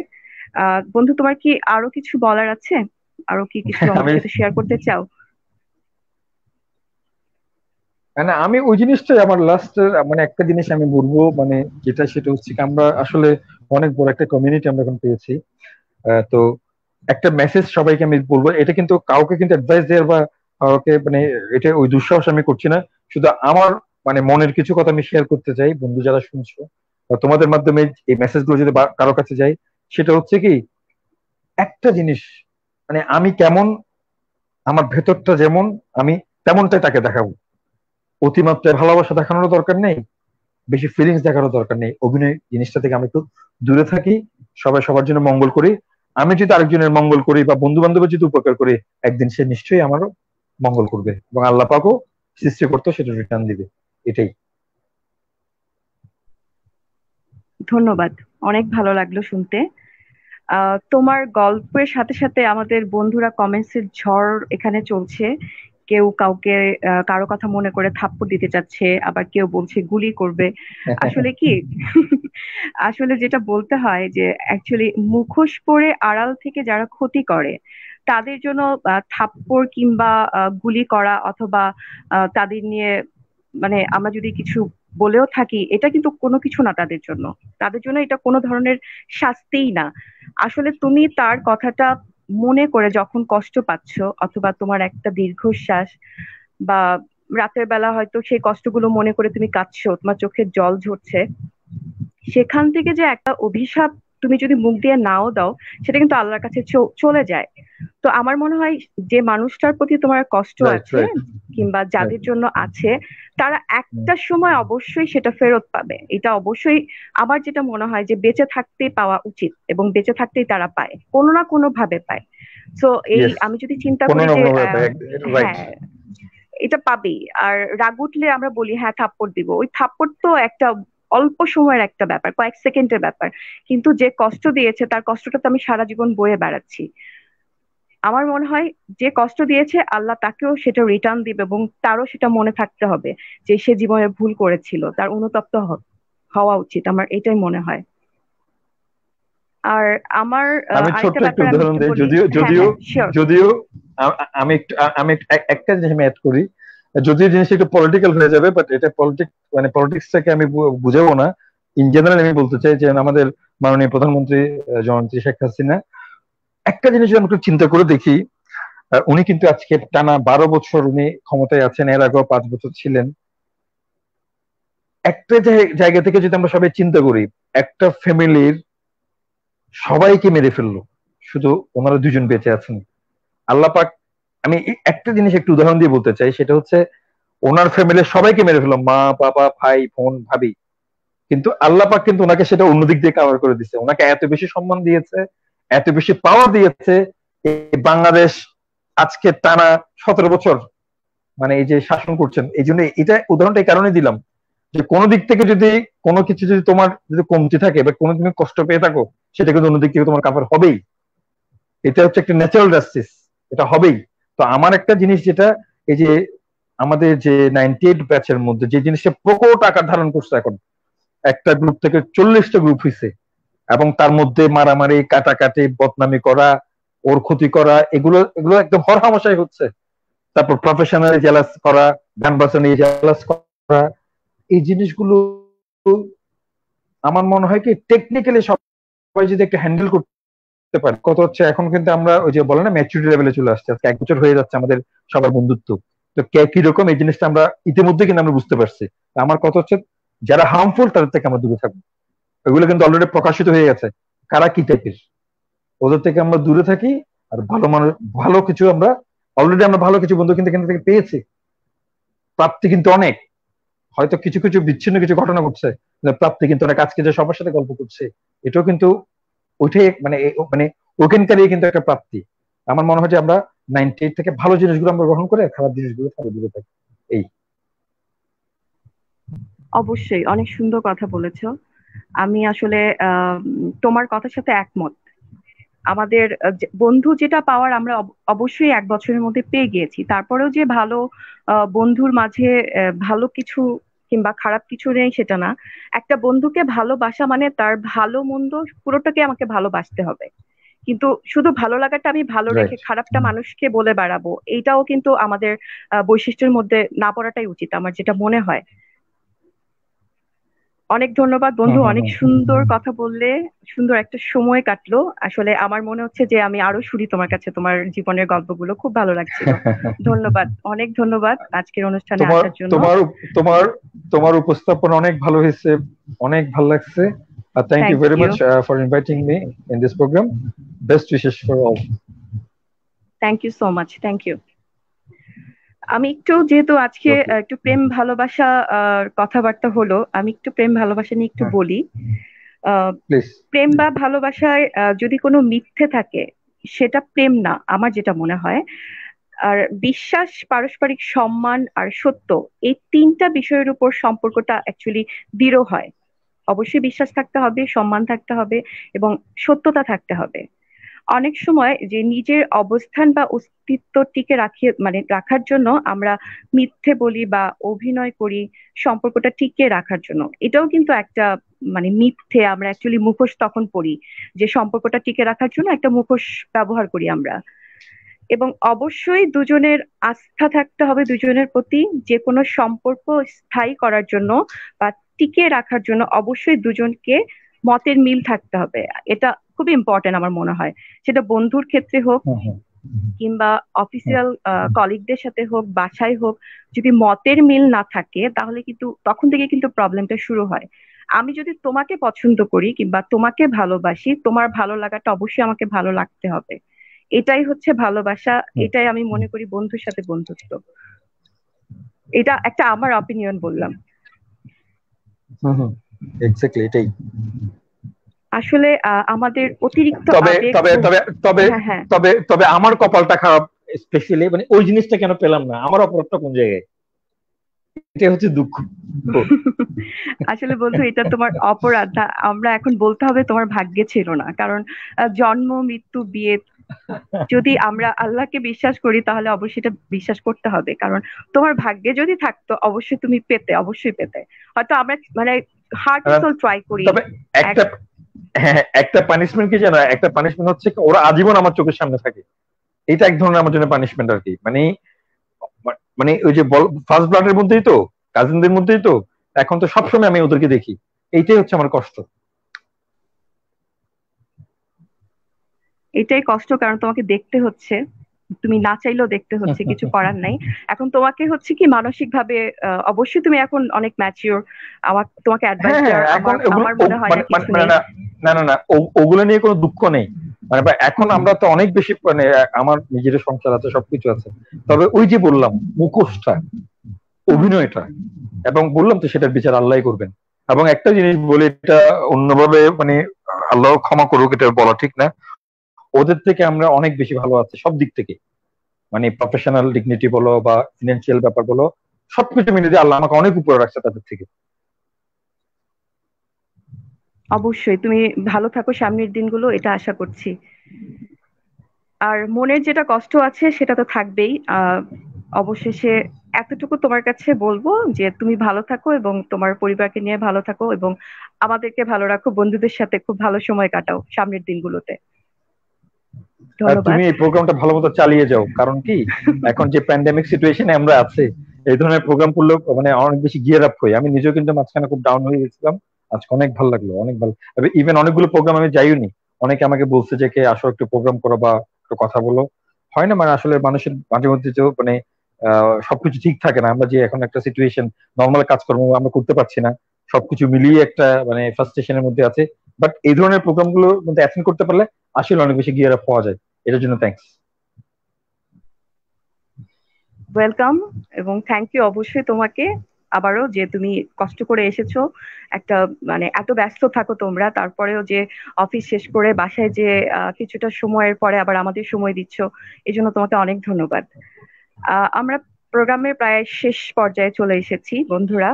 বন্ধু, তোমার কি আরো কিছু বলার আছে? আরো কি কিছু আমাদের আমি সাথে শেয়ার করতে চাও? মানে আমি ওই জিনিসটাই আমার লাস্ট মানে একটা জিনিস আমি বলবো, মানে যেটা সেটা হচ্ছে কি, আমরা আসলে অনেক বড় একটা কমিউনিটি আমরা এখন পেয়েছি। তো একটা মেসেজ সবাইকে আমি বলবো, এটা কিন্তু কাউকে কিন্তু অ্যাডভাইস দেওয়ার বা কাউকে মানে এটা ওই দুঃসাহস আমি করছি না, শুধু আমার মানে মনের কিছু কথা আমি শেয়ার করতে চাই। বন্ধু যারা শুনছো বা তোমাদের মাধ্যমে এই মেসেজগুলো যদি কারো কাছে যায়, সেটা হচ্ছে কি, একটা জিনিস, মানে আমি কেমন, আমার ভেতরটা যেমন, আমি তেমনটাই তাকে দেখাবো। অতিমাত্রায় ভালোবাসা দেখানোর দরকার নেই, বেশি ফিলিংস দেখানোর দরকার নেই। অভিনয় জিনিসটা থেকে আমি একটু দূরে থাকি, সবাই সবার জন্য মঙ্গল করি। আমি যদি আরেকজনের মঙ্গল করি বা বন্ধু বান্ধবের যদি উপকার করি, একদিন সে নিশ্চয়ই আমারও মঙ্গল করবে এবং আল্লাহ পাকও সৃষ্টি করতে সেটা রিটার্ন দিবে। এটাই। ধন্যবাদ। অনেক ভালো লাগলো শুনতে। তোমার গল্পের সাথে সাথে আমাদের বন্ধুরা কমেন্টসের ঝড় এখানে চলছে। কেউ কাউকে কারো কথা মনে করে থাপ্পড় দিতে চাচ্ছে, আবার কেউ বলছে গুলি করবে। আসলে কি আসলে যেটা বলতে হয় যে অ্যাকচুয়ালি মুখোশ পরে আড়াল থেকে যারা ক্ষতি করে তাদের জন্য থাপ্পড় কিংবা গুলি করা অথবা তাদের নিয়ে মানে আমরা যদি কিছু বলেও থাকি, এটা কিন্তু কোনো কিছু না তাদের জন্য। তাদের জন্য এটা কোনো ধরনের শাস্তিই না। আসলে তুমি তার কথাটা মনে করে যখন কষ্ট পাচ্ছ, অথবা তোমার একটা দীর্ঘশ্বাস বা রাতের বেলা হয়তো সেই কষ্টগুলো মনে করে তুমি কাঁদছো, তোমার চোখের জল ঝরছে, সেখান থেকে যে একটা অভিশাপ তুমি যদি মুখ দিয়ে নাও দাও, সেটা কিন্তু আল্লাহর কাছে চলে যায়। তো আমার মনে হয় যে মানুষটার প্রতি তোমার কষ্ট রাইট, আছে রাইট, কিংবা রাইট। যাদের জন্য আছে, তারা একটা সময় অবশ্যই সেটা ফেরত পাবে। এটা অবশ্যই আমার যেটা মনে হয় যে বেঁচে থাকতেই পাওয়া উচিত, এবং বেঁচে থাকতেই তারা পায়, কোনো না কোনো ভাবে পায়। তো এই ইয়েস, আমি যদি চিন্তা কোনো করি না যে কোনো ব্যাপার, রাইট। হ্যাঁ, এটা পাবেই। আর রাগ উঠলে আমরা বলি হ্যাঁ থাপ্পড় দিব, ওই থাপ্পড় তো একটা অল্প সময়ের একটা ব্যাপার, কয়েক সেকেন্ডের ব্যাপার। কিন্তু যে কষ্ট দিয়েছে তার কষ্টটা তো আমি সারা জীবন বয়ে বেড়াচ্ছি। আমার মনে হয় যে কষ্ট দিয়েছে আল্লাহ তাকেও সেটা রিটার্ন দিবে, এবং তারও সেটা মনে থাকতে হবে যে সে জীবনে ভুল করেছিল, তার অনুতপ্ত হওয়া উচিত। আমার এটাই মনে হয়। আর আমার আমি ছোট্ট আরেকটা একটা ব্যাপার আমি উদাহরণ একটু দিই, বলি। যদিও হ্যাঁ যদিও হ্যাঁ, শিওর। যদিও আমি একটু একটা জিনিস আমি অ্যাড করি, যদিও জিনিসটা একটু পলিটিক্যাল হয়ে যাবে, বাট এটা পলিটিক্স মানে পলিটিক্সটাকে আমি বুঝাবো না। ইন জেনারেল আমি বলতে চাই যে আমাদের মাননীয় প্রধানমন্ত্রী জননেত্রী শেখ হাসিনা, একটা জিনিস যদি আমরা একটু চিন্তা করে দেখি, উনি কিন্তু আজকে টানা 12 বছর উনি ক্ষমতায় আছেন, এর আগেও 5 বছর ছিলেন। একটা জায়গা থেকে যদি আমরা সবাই চিন্তা করি, একটা ফ্যামিলির সবাইকে মেরে ফেললো, শুধু ওনারা দুজন বেঁচে আছেন। আল্লাহ পাক, আমি একটা জিনিস একটু উদাহরণ দিয়ে বলতে চাই, সেটা হচ্ছে ওনার ফ্যামিলির সবাইকে মেরে ফেললো, মা বাবা ভাই বোন ভাবি, কিন্তু আল্লাহ পাক কিন্তু ওনাকে সেটা অন্য দিক দিয়ে কাভার করে দিচ্ছে, ওনাকে এত বেশি সম্মান দিয়েছে, এত বেশি পাওয়ার দিয়েছে। এই বাংলাদেশ আজকে টানা 17 বছর মানে এই যে শাসন করছেন। এই জন্য এটা উদাহরণটা এই কারণে দিলাম যে কোনো দিক থেকে যদি কোনো কিছু যদি তোমার যদি কমতি থাকে বা কোনো তুমি কষ্ট পেয়ে থাকো, সেটা কিন্তু অন্য দিক থেকে তোমার কাভার হবেই। এটা হচ্ছে একটা ন্যাচারাল জাস্টিস, এটা হবেই। তো আমার একটা জিনিস যেটা, এই যে আমাদের যে 98 ব্যাচের মধ্যে যে জিনিসটা প্রকট আকার ধারণ করছে এখন, একটা গ্রুপ থেকে 40টা গ্রুপ হয়েছে, এবং তার মধ্যে মারামারি কাটাকাটি বদনামি করা, ওর ক্ষতি করা, এগুলো এগুলো একদম হরহামেশাই হচ্ছে। তারপর প্রফেশনাল জেলাস করা, গান বাজনা নিয়ে জেলাস করা, এই জিনিসগুলো আমার মনে হয় কি টেকনিক্যালি সবাই যদি একটা হ্যান্ডেল করতে পারে। কত হচ্ছে এখন কিন্তু আমরা ওই যে বলে না ম্যাচুরিটি লেভেলে চলে আসছে, আজকে 1 বছর হয়ে যাচ্ছে আমাদের সবার বন্ধুত্ব। তো কে কিরকম এই জিনিসটা আমরা ইতিমধ্যে কিন্তু আমরা বুঝতে পারছি। আমার কথা হচ্ছে যারা হার্মফুল তাদের থেকে আমরা দূরে থাকবো। ওইগুলো কিন্তু অলরেডি প্রকাশিত হয়ে গেছে, কারা কি টাইপের, ওদের থেকে আমরা দূরে থাকি। আর ভালো মানুষ, ভালো কিছু আমরা অলরেডি আমরা ভালো কিছু বন্ধু কিন্তু এখান থেকে পেয়েছি, প্রাপ্তি কিন্তু অনেক। হয়তো কিছু কিছু বিচ্ছিন্ন কিছু ঘটনা ঘটছে, প্রাপ্তি কিন্তু অনেক। আজকে যে সবার সাথে গল্প করছে এটাও কিন্তু ওইটাই, মানে ওখানকারই কিন্তু একটা প্রাপ্তি। আমার মনে হয় যে আমরা 98 থেকে ভালো জিনিসগুলো আমরা গ্রহণ করে খারাপ জিনিসগুলো থেকে দূরে থাকি। এই অবশ্যই অনেক সুন্দর কথা বলেছো। আমি আসলে তোমার কথার সাথে একমত। আমাদের বন্ধু যেটা পাওয়ার আমরা অবশ্যই 1 বছরের মধ্যে পেয়ে গিয়েছি, তারপরেও যে ভালো বন্ধুর মাঝে ভালো কিছু কিংবা খারাপ কিছু নেই সেটা না। একটা বন্ধুকে ভালোবাসা মানে তার ভালো মন্দ পুরোটাকে আমাকে ভালোবাসতে হবে, কিন্তু শুধু ভালো লাগাটা আমি ভালো রেখে রাইট। খারাপটা মানুষকে বলে বেড়াবো, এইটাও কিন্তু আমাদের বৈশিষ্ট্যের মধ্যে না পড়াটাই উচিত আমার যেটা মনে হয়। অনেক ধন্যবাদ হুম বন্ধু, হুম অনেক হুম। সুন্দর কথা বললে, সুন্দর একটা সময় কাটলো। আসলে আমার মনে হচ্ছে যে আমি আরো শুনি তোমার কাছে, তোমার জীবনের গল্পগুলো খুব ভালো লাগছিল। ধন্যবাদ, অনেক ধন্যবাদ আজকের অনুষ্ঠানে তোমার আসার জন্য। তোমার তোমার তোমার উপস্থাপনা অনেক ভালো হয়েছে, অনেক ভালো লাগছে। Thank you thank very you. Much for inviting me in this programme. Best wishes for all. Thank you so much, thank you. আমি একটু, যেহেতু আজকে ওকে, একটু প্রেম ভালোবাসা কথাবার্তা হলো, আমি একটু প্রেম ভালোবাসা নিয়ে একটু হ্যাঁ বলি। আহ, প্লিজ। প্রেম বা ভালোবাসায় যদি কোনো মিথ্যে থাকে সেটা প্রেম না, আমার যেটা মনে হয়। আর বিশ্বাস, পারস্পরিক সম্মান আর সত্য, এই তিনটা বিষয়ের উপর সম্পর্কটা অ্যাকচুয়ালি দৃঢ় হয়। অবশ্যই বিশ্বাস থাকতে হবে, সম্মান থাকতে হবে এবং সত্যতা থাকতে হবে। অনেক সময় যে নিজের অবস্থান বা অস্তিত্ব টিকে রাখার জন্য আমরা মিথ্যে বলি বা অভিনয় করি সম্পর্কটা টিকিয়ে রাখার জন্য, এটাও কিন্তু একটা মিথ্যে। আমরা অ্যাকচুয়ালি মুখোশ তখন পরি, যে সম্পর্কটা টিকে রাখার জন্য একটা মুখোশ ব্যবহার করি আমরা। এবং অবশ্যই দুজনের আস্থা থাকতে হবে দুজনের প্রতি। যে কোনো সম্পর্ক স্থায়ী করার জন্য বা টিকিয়ে রাখার জন্য অবশ্যই দুজনকে মতের মিল থাকতে হবে। এটা খুব ইম্পর্টেন্ট আমার মনে হয়, সেটা বন্ধুর ক্ষেত্রে হোক হুম হুম কিংবা হুম অফিসিয়াল কলিগদের সাথে হোক, বাসায় হোক। যদি মতের মিল না থাকে তাহলে কিন্তু তখন থেকে কিন্তু প্রবলেমটা শুরু হয়। আমি যদি তোমাকে পছন্দ করি কিংবা তোমাকে ভালোবাসি, তোমার ভালো লাগাটা অবশ্যই আমাকে ভালো লাগতে হবে। এটাই হচ্ছে ভালোবাসা। হুম এটাই আমি মনে করি বন্ধুর সাথে বন্ধুত্ব। এটা একটা আমার অপিনিয়ন বললাম। হুম হুম, এক্স্যাক্টলি এটাই। আসলে আমাদের অতিরিক্ত তবে আবেগ তবে তবে তবে হ্যাঁ, হ্যাঁ। তবে তবে আমার কপালটা খারাপ, স্পেশালি মানে ওই জিনিসটা কেন পেলাম না, আমার অপরাধটা কোন জায়গায়, এটা হচ্ছে দুঃখ। আসলে বন্ধু, এটা তোমার অপরাধ না, আমরা এখন বলতে হবে তোমার ভাগ্যে ছিল না। কারণ জন্ম, মৃত্যু, বিয়ে, যদি আমরা আল্লাহকে বিশ্বাস করি তাহলে অবশ্যই এটা বিশ্বাস করতে হবে। কারণ তোমার ভাগ্যে যদি থাকতো অবশ্যই তুমি পেতে, অবশ্যই পেতে। হয়তো আমরা হার্ট অ্যান্ড সোল ট্রাই করি। তবে এক একটা, হ্যাঁ একটা পানিশমেন্ট কি জানো, একটা পানিশমেন্ট হচ্ছে কি, ওরা আজীবন আমার চোখের সামনে থাকে। এটা এক ধরনের আমার জন্য পানিশমেন্ট আর কি। মানে ওই যে ফার্স্ট ব্লাডের মধ্যেই তো, কাজিনদের মধ্যেই তো, এখন তো সবসময় আমি ওদেরকে দেখি। এইটাই হচ্ছে আমার কষ্ট। এটাই কষ্ট, কারণ তোমাকে দেখতে হচ্ছে, তুমি না চাইলেও দেখতে হচ্ছে, কিছু করার নাই। এখন তোমাকে হচ্ছে কি মানসিক ভাবে অবশ্যই তুমি এখন অনেক ম্যাচিওর। আমার তোমাকে অ্যাডভাইস হ্যাঁ হ্যাঁ, দেওয়ার এখন আমার ওগুলো আমার মনে হয় মানে না মানে কিছু মানে নেই। না, না না না, ওগুলো নিয়ে কোনো দুঃখ নেই। মানে এখন হুম, আমরা তো অনেক বেশি, মানে আমার নিজের সংসার আছে, সবকিছু আছে। তবে ওই যে বললাম, মুখোশটা, হুম। অভিনয়টা, এবং বললাম তো সেটার বিচার আল্লাহই করবেন। এবং একটা জিনিস বলে, এটা অন্যভাবে মানে আল্লাহ ক্ষমা করুক, এটা বলা ঠিক না, ওদের থেকে আমরা অনেক বেশি ভালো আছি সব দিক থেকে। মানে প্রফেশনাল ডিগনিটি বলো বা ফিনান্সিয়াল ব্যাপার বলো, সবকিছু মিলে দিয়ে আল্লাহ আমাকে অনেক উপরে রাখছে তাদের থেকে। অবশ্যই তুমি ভালো থাকো সামনের দিনগুলো, এটা আশা করছি। আর মনের যেটা কষ্ট আছে সেটা তো থাকবেই। অবশেষে এতটুকু তোমার কাছে বলবো যে তুমি ভালো থাকো এবং তোমার পরিবারকে নিয়ে ভালো থাকো এবং আমাদেরকে ভালো রাখো, বন্ধুদের সাথে খুব ভালো সময় কাটাও সামনের দিনগুলোতে। আর ধন্যবাদ। তুমি এই প্রোগ্রামটা ভালো মতো চালিয়ে যাও, কারণ কি এখন যে প্যান্ডেমিক সিচুয়েশনে আমরা আছি, এই ধরনের প্রোগ্রাম করলেও মানে অনেক বেশি গিয়ার আপ হই। আমি নিজেও কিন্তু মাঝখানে খুব ডাউন হয়ে গেছিলাম, আজকে অনেক ভালো লাগলো, অনেক ভালো। ইভেন অনেকগুলো প্রোগ্রাম আমি যাইওনি, অনেকে আমাকে বলছে যে কে আসো একটু প্রোগ্রাম করো বা একটু কথা বলো। হয় না, মানে আসলে মানুষের মাঝে মধ্যে যে মানে সবকিছু ঠিক থাকে না। আমরা যে এখন একটা সিচুয়েশন, নর্মাল কাজকর্ম আমরা করতে পারছি না, সবকিছু মিলিয়ে একটা মানে ফার্স্টেশনের মধ্যে আছে। বাট এই ধরনের প্রোগ্রাম গুলোর মধ্যে অ্যাটেন্ড করতে পারলে আসলে অনেক বেশি গিয়ার আপ পাওয়া যায়। এটার জন্য থ্যাংকস। ওয়েলকাম, এবং থ্যাংক ইউ অবশ্যই তোমাকে আবারও যে তুমি কষ্ট করে এসেছো। একটা মানে এত ব্যস্ত থাকো তোমরা, তারপরেও যে অফিস শেষ করে বাসায় যে কিছুটা সময়ের পরে আবার আমাদের সময় দিচ্ছ, এই জন্য তোমাকে অনেক ধন্যবাদ। আমরা প্রোগ্রামের প্রায় শেষ পর্যায়ে চলে এসেছি বন্ধুরা।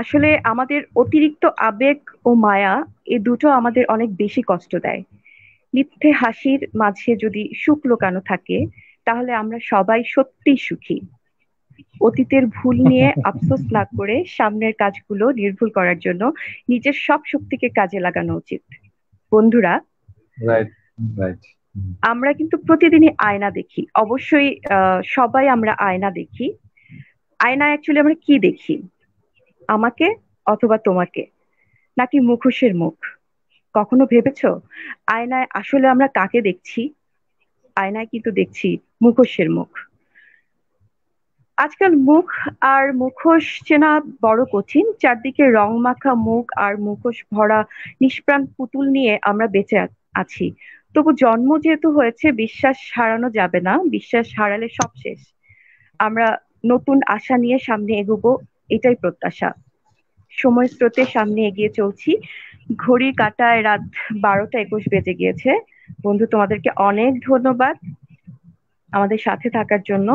আসলে আমাদের অতিরিক্ত আবেগ ও মায়া, এই দুটো আমাদের অনেক বেশি কষ্ট দেয়। মিথ্যে হাসির মাঝে যদি সুখ লুকানো থাকে, তাহলে আমরা সবাই সত্যিই সুখী। অতীতের ভুল নিয়ে আফসোস না করে সামনের কাজগুলো নির্ভুল করার জন্য নিজের সব শক্তিকে কাজে লাগানো উচিত। বন্ধুরা, রাইট, রাইট। আমরা কিন্তু প্রতিদিনই আয়না দেখি, অবশ্যই সবাই আমরা আয়না দেখি। আয়না অ্যাকচুয়ালি আমরা কি দেখি? আমাকে অথবা তোমাকে, নাকি মুখোশের মুখ? কখনো ভেবেছো আয়নায় আসলে আমরা কাকে দেখছি? আয়নায় কিন্তু দেখছি মুখোশের মুখ। আজকাল মুখ আর মুখোশ চেনা বড় কঠিন। চারদিকে রং মাখা মুখ আর মুখোশ ভরা নিষ্প্রাণ পুতুল নিয়ে আমরা বেঁচে আছি। তবু জন্ম যেহেতু হয়েছে, বিশ্বাস হারানো যাবে না। বিশ্বাস হারালে সব শেষ। আমরা নতুন আশা নিয়ে সামনে এগোবো, এটাই প্রত্যাশা। সময় স্রোতের সামনে এগিয়ে চলছি। ঘড়ির কাঁটায় রাত 12টা 21 বেজে গিয়েছে। বন্ধু, তোমাদেরকে অনেক ধন্যবাদ আমাদের সাথে থাকার জন্য।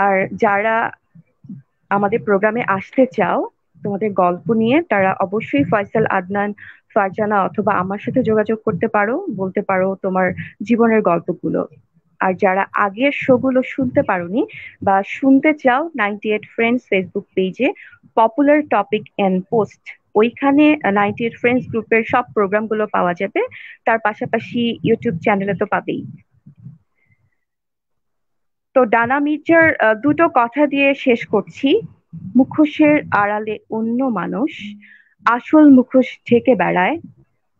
আর যারা আমাদের প্রোগ্রামে আসতে চাও তোমাদের গল্প নিয়ে, তারা অবশ্যই ফয়সাল, আদনান, ফারজানা অথবা আমার সাথে যোগাযোগ করতে পারো, বলতে পারো তোমার জীবনের গল্পগুলো। আর যারা আগের শোগুলো শুনতে পারোনি বা শুনতে চাও, 98 ফ্রেন্ডস ফেসবুক পেজে পপুলার টপিক এন্ড পোস্ট, ওইখানে 98 ফ্রেন্ডস গ্রুপের সব প্রোগ্রামগুলো পাওয়া যাবে। তার পাশাপাশি ইউটিউব চ্যানেলে তো পাবেই। তো ডানা মির্জার দুটো কথা দিয়ে শেষ করছি। মুখোশের আড়ালে অন্য মানুষ, আসল মুখোশ ঢেকে বেড়ায়।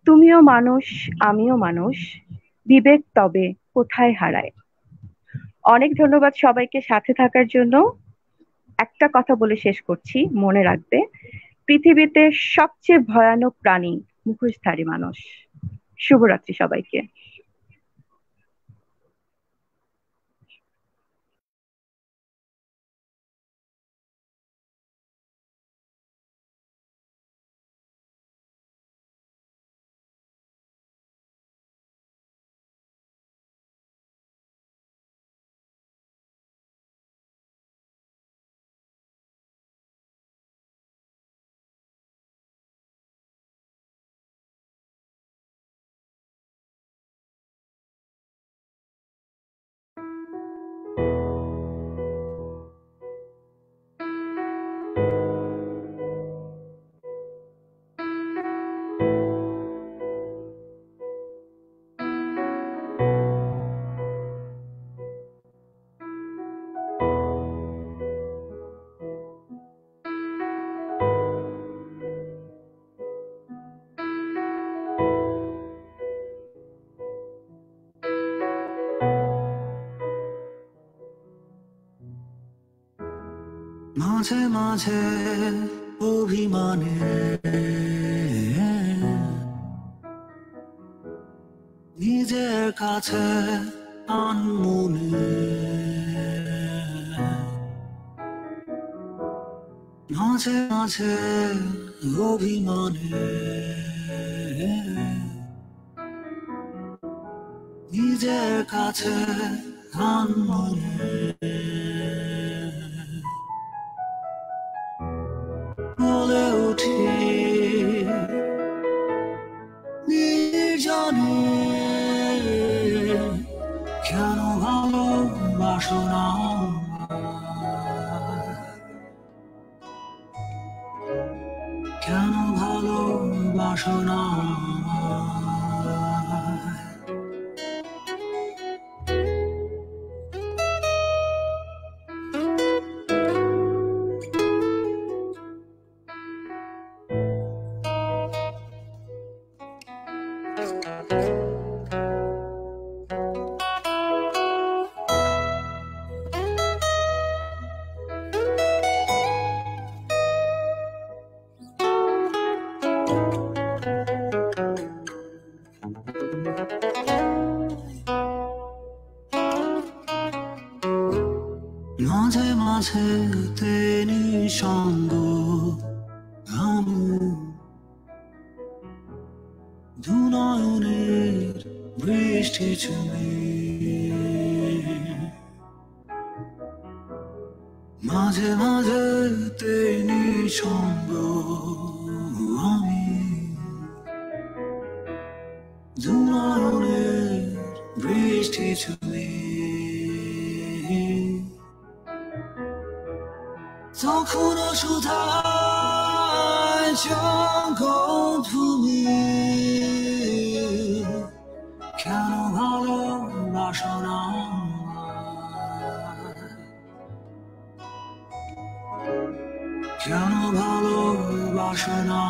তুমিও মানুষ, আমিও মানুষ, বিবেক তবে কোথায় হারায়? অনেক ধন্যবাদ সবাইকে সাথে থাকার জন্য। একটা কথা বলে শেষ করছি, মনে রাখবে, পৃথিবীতে সবচেয়ে ভয়ানক প্রাণী মুখোশধারী মানুষ। শুভরাত্রি সবাইকে। মাঝে মাঝে অভিমানে নিজের কাছে আনমনে, মাঝে মাঝে অভিমানে নিজের কাছে আনমনে বলে উঠি নির্জনে, কেন ভালোবাসো না কেন ভালোবাসো না? মাঝে নিঃসঙ্গ আমি দুনয়নের বৃষ্টি চুমে মাঝে মাঝে নিঃসঙ্গ আমি দুনয়নের বৃষ্টি চুমে তখনও সুধায় জগৎভূমি কেন ভালোবাসো না কেন ভালোবাসো না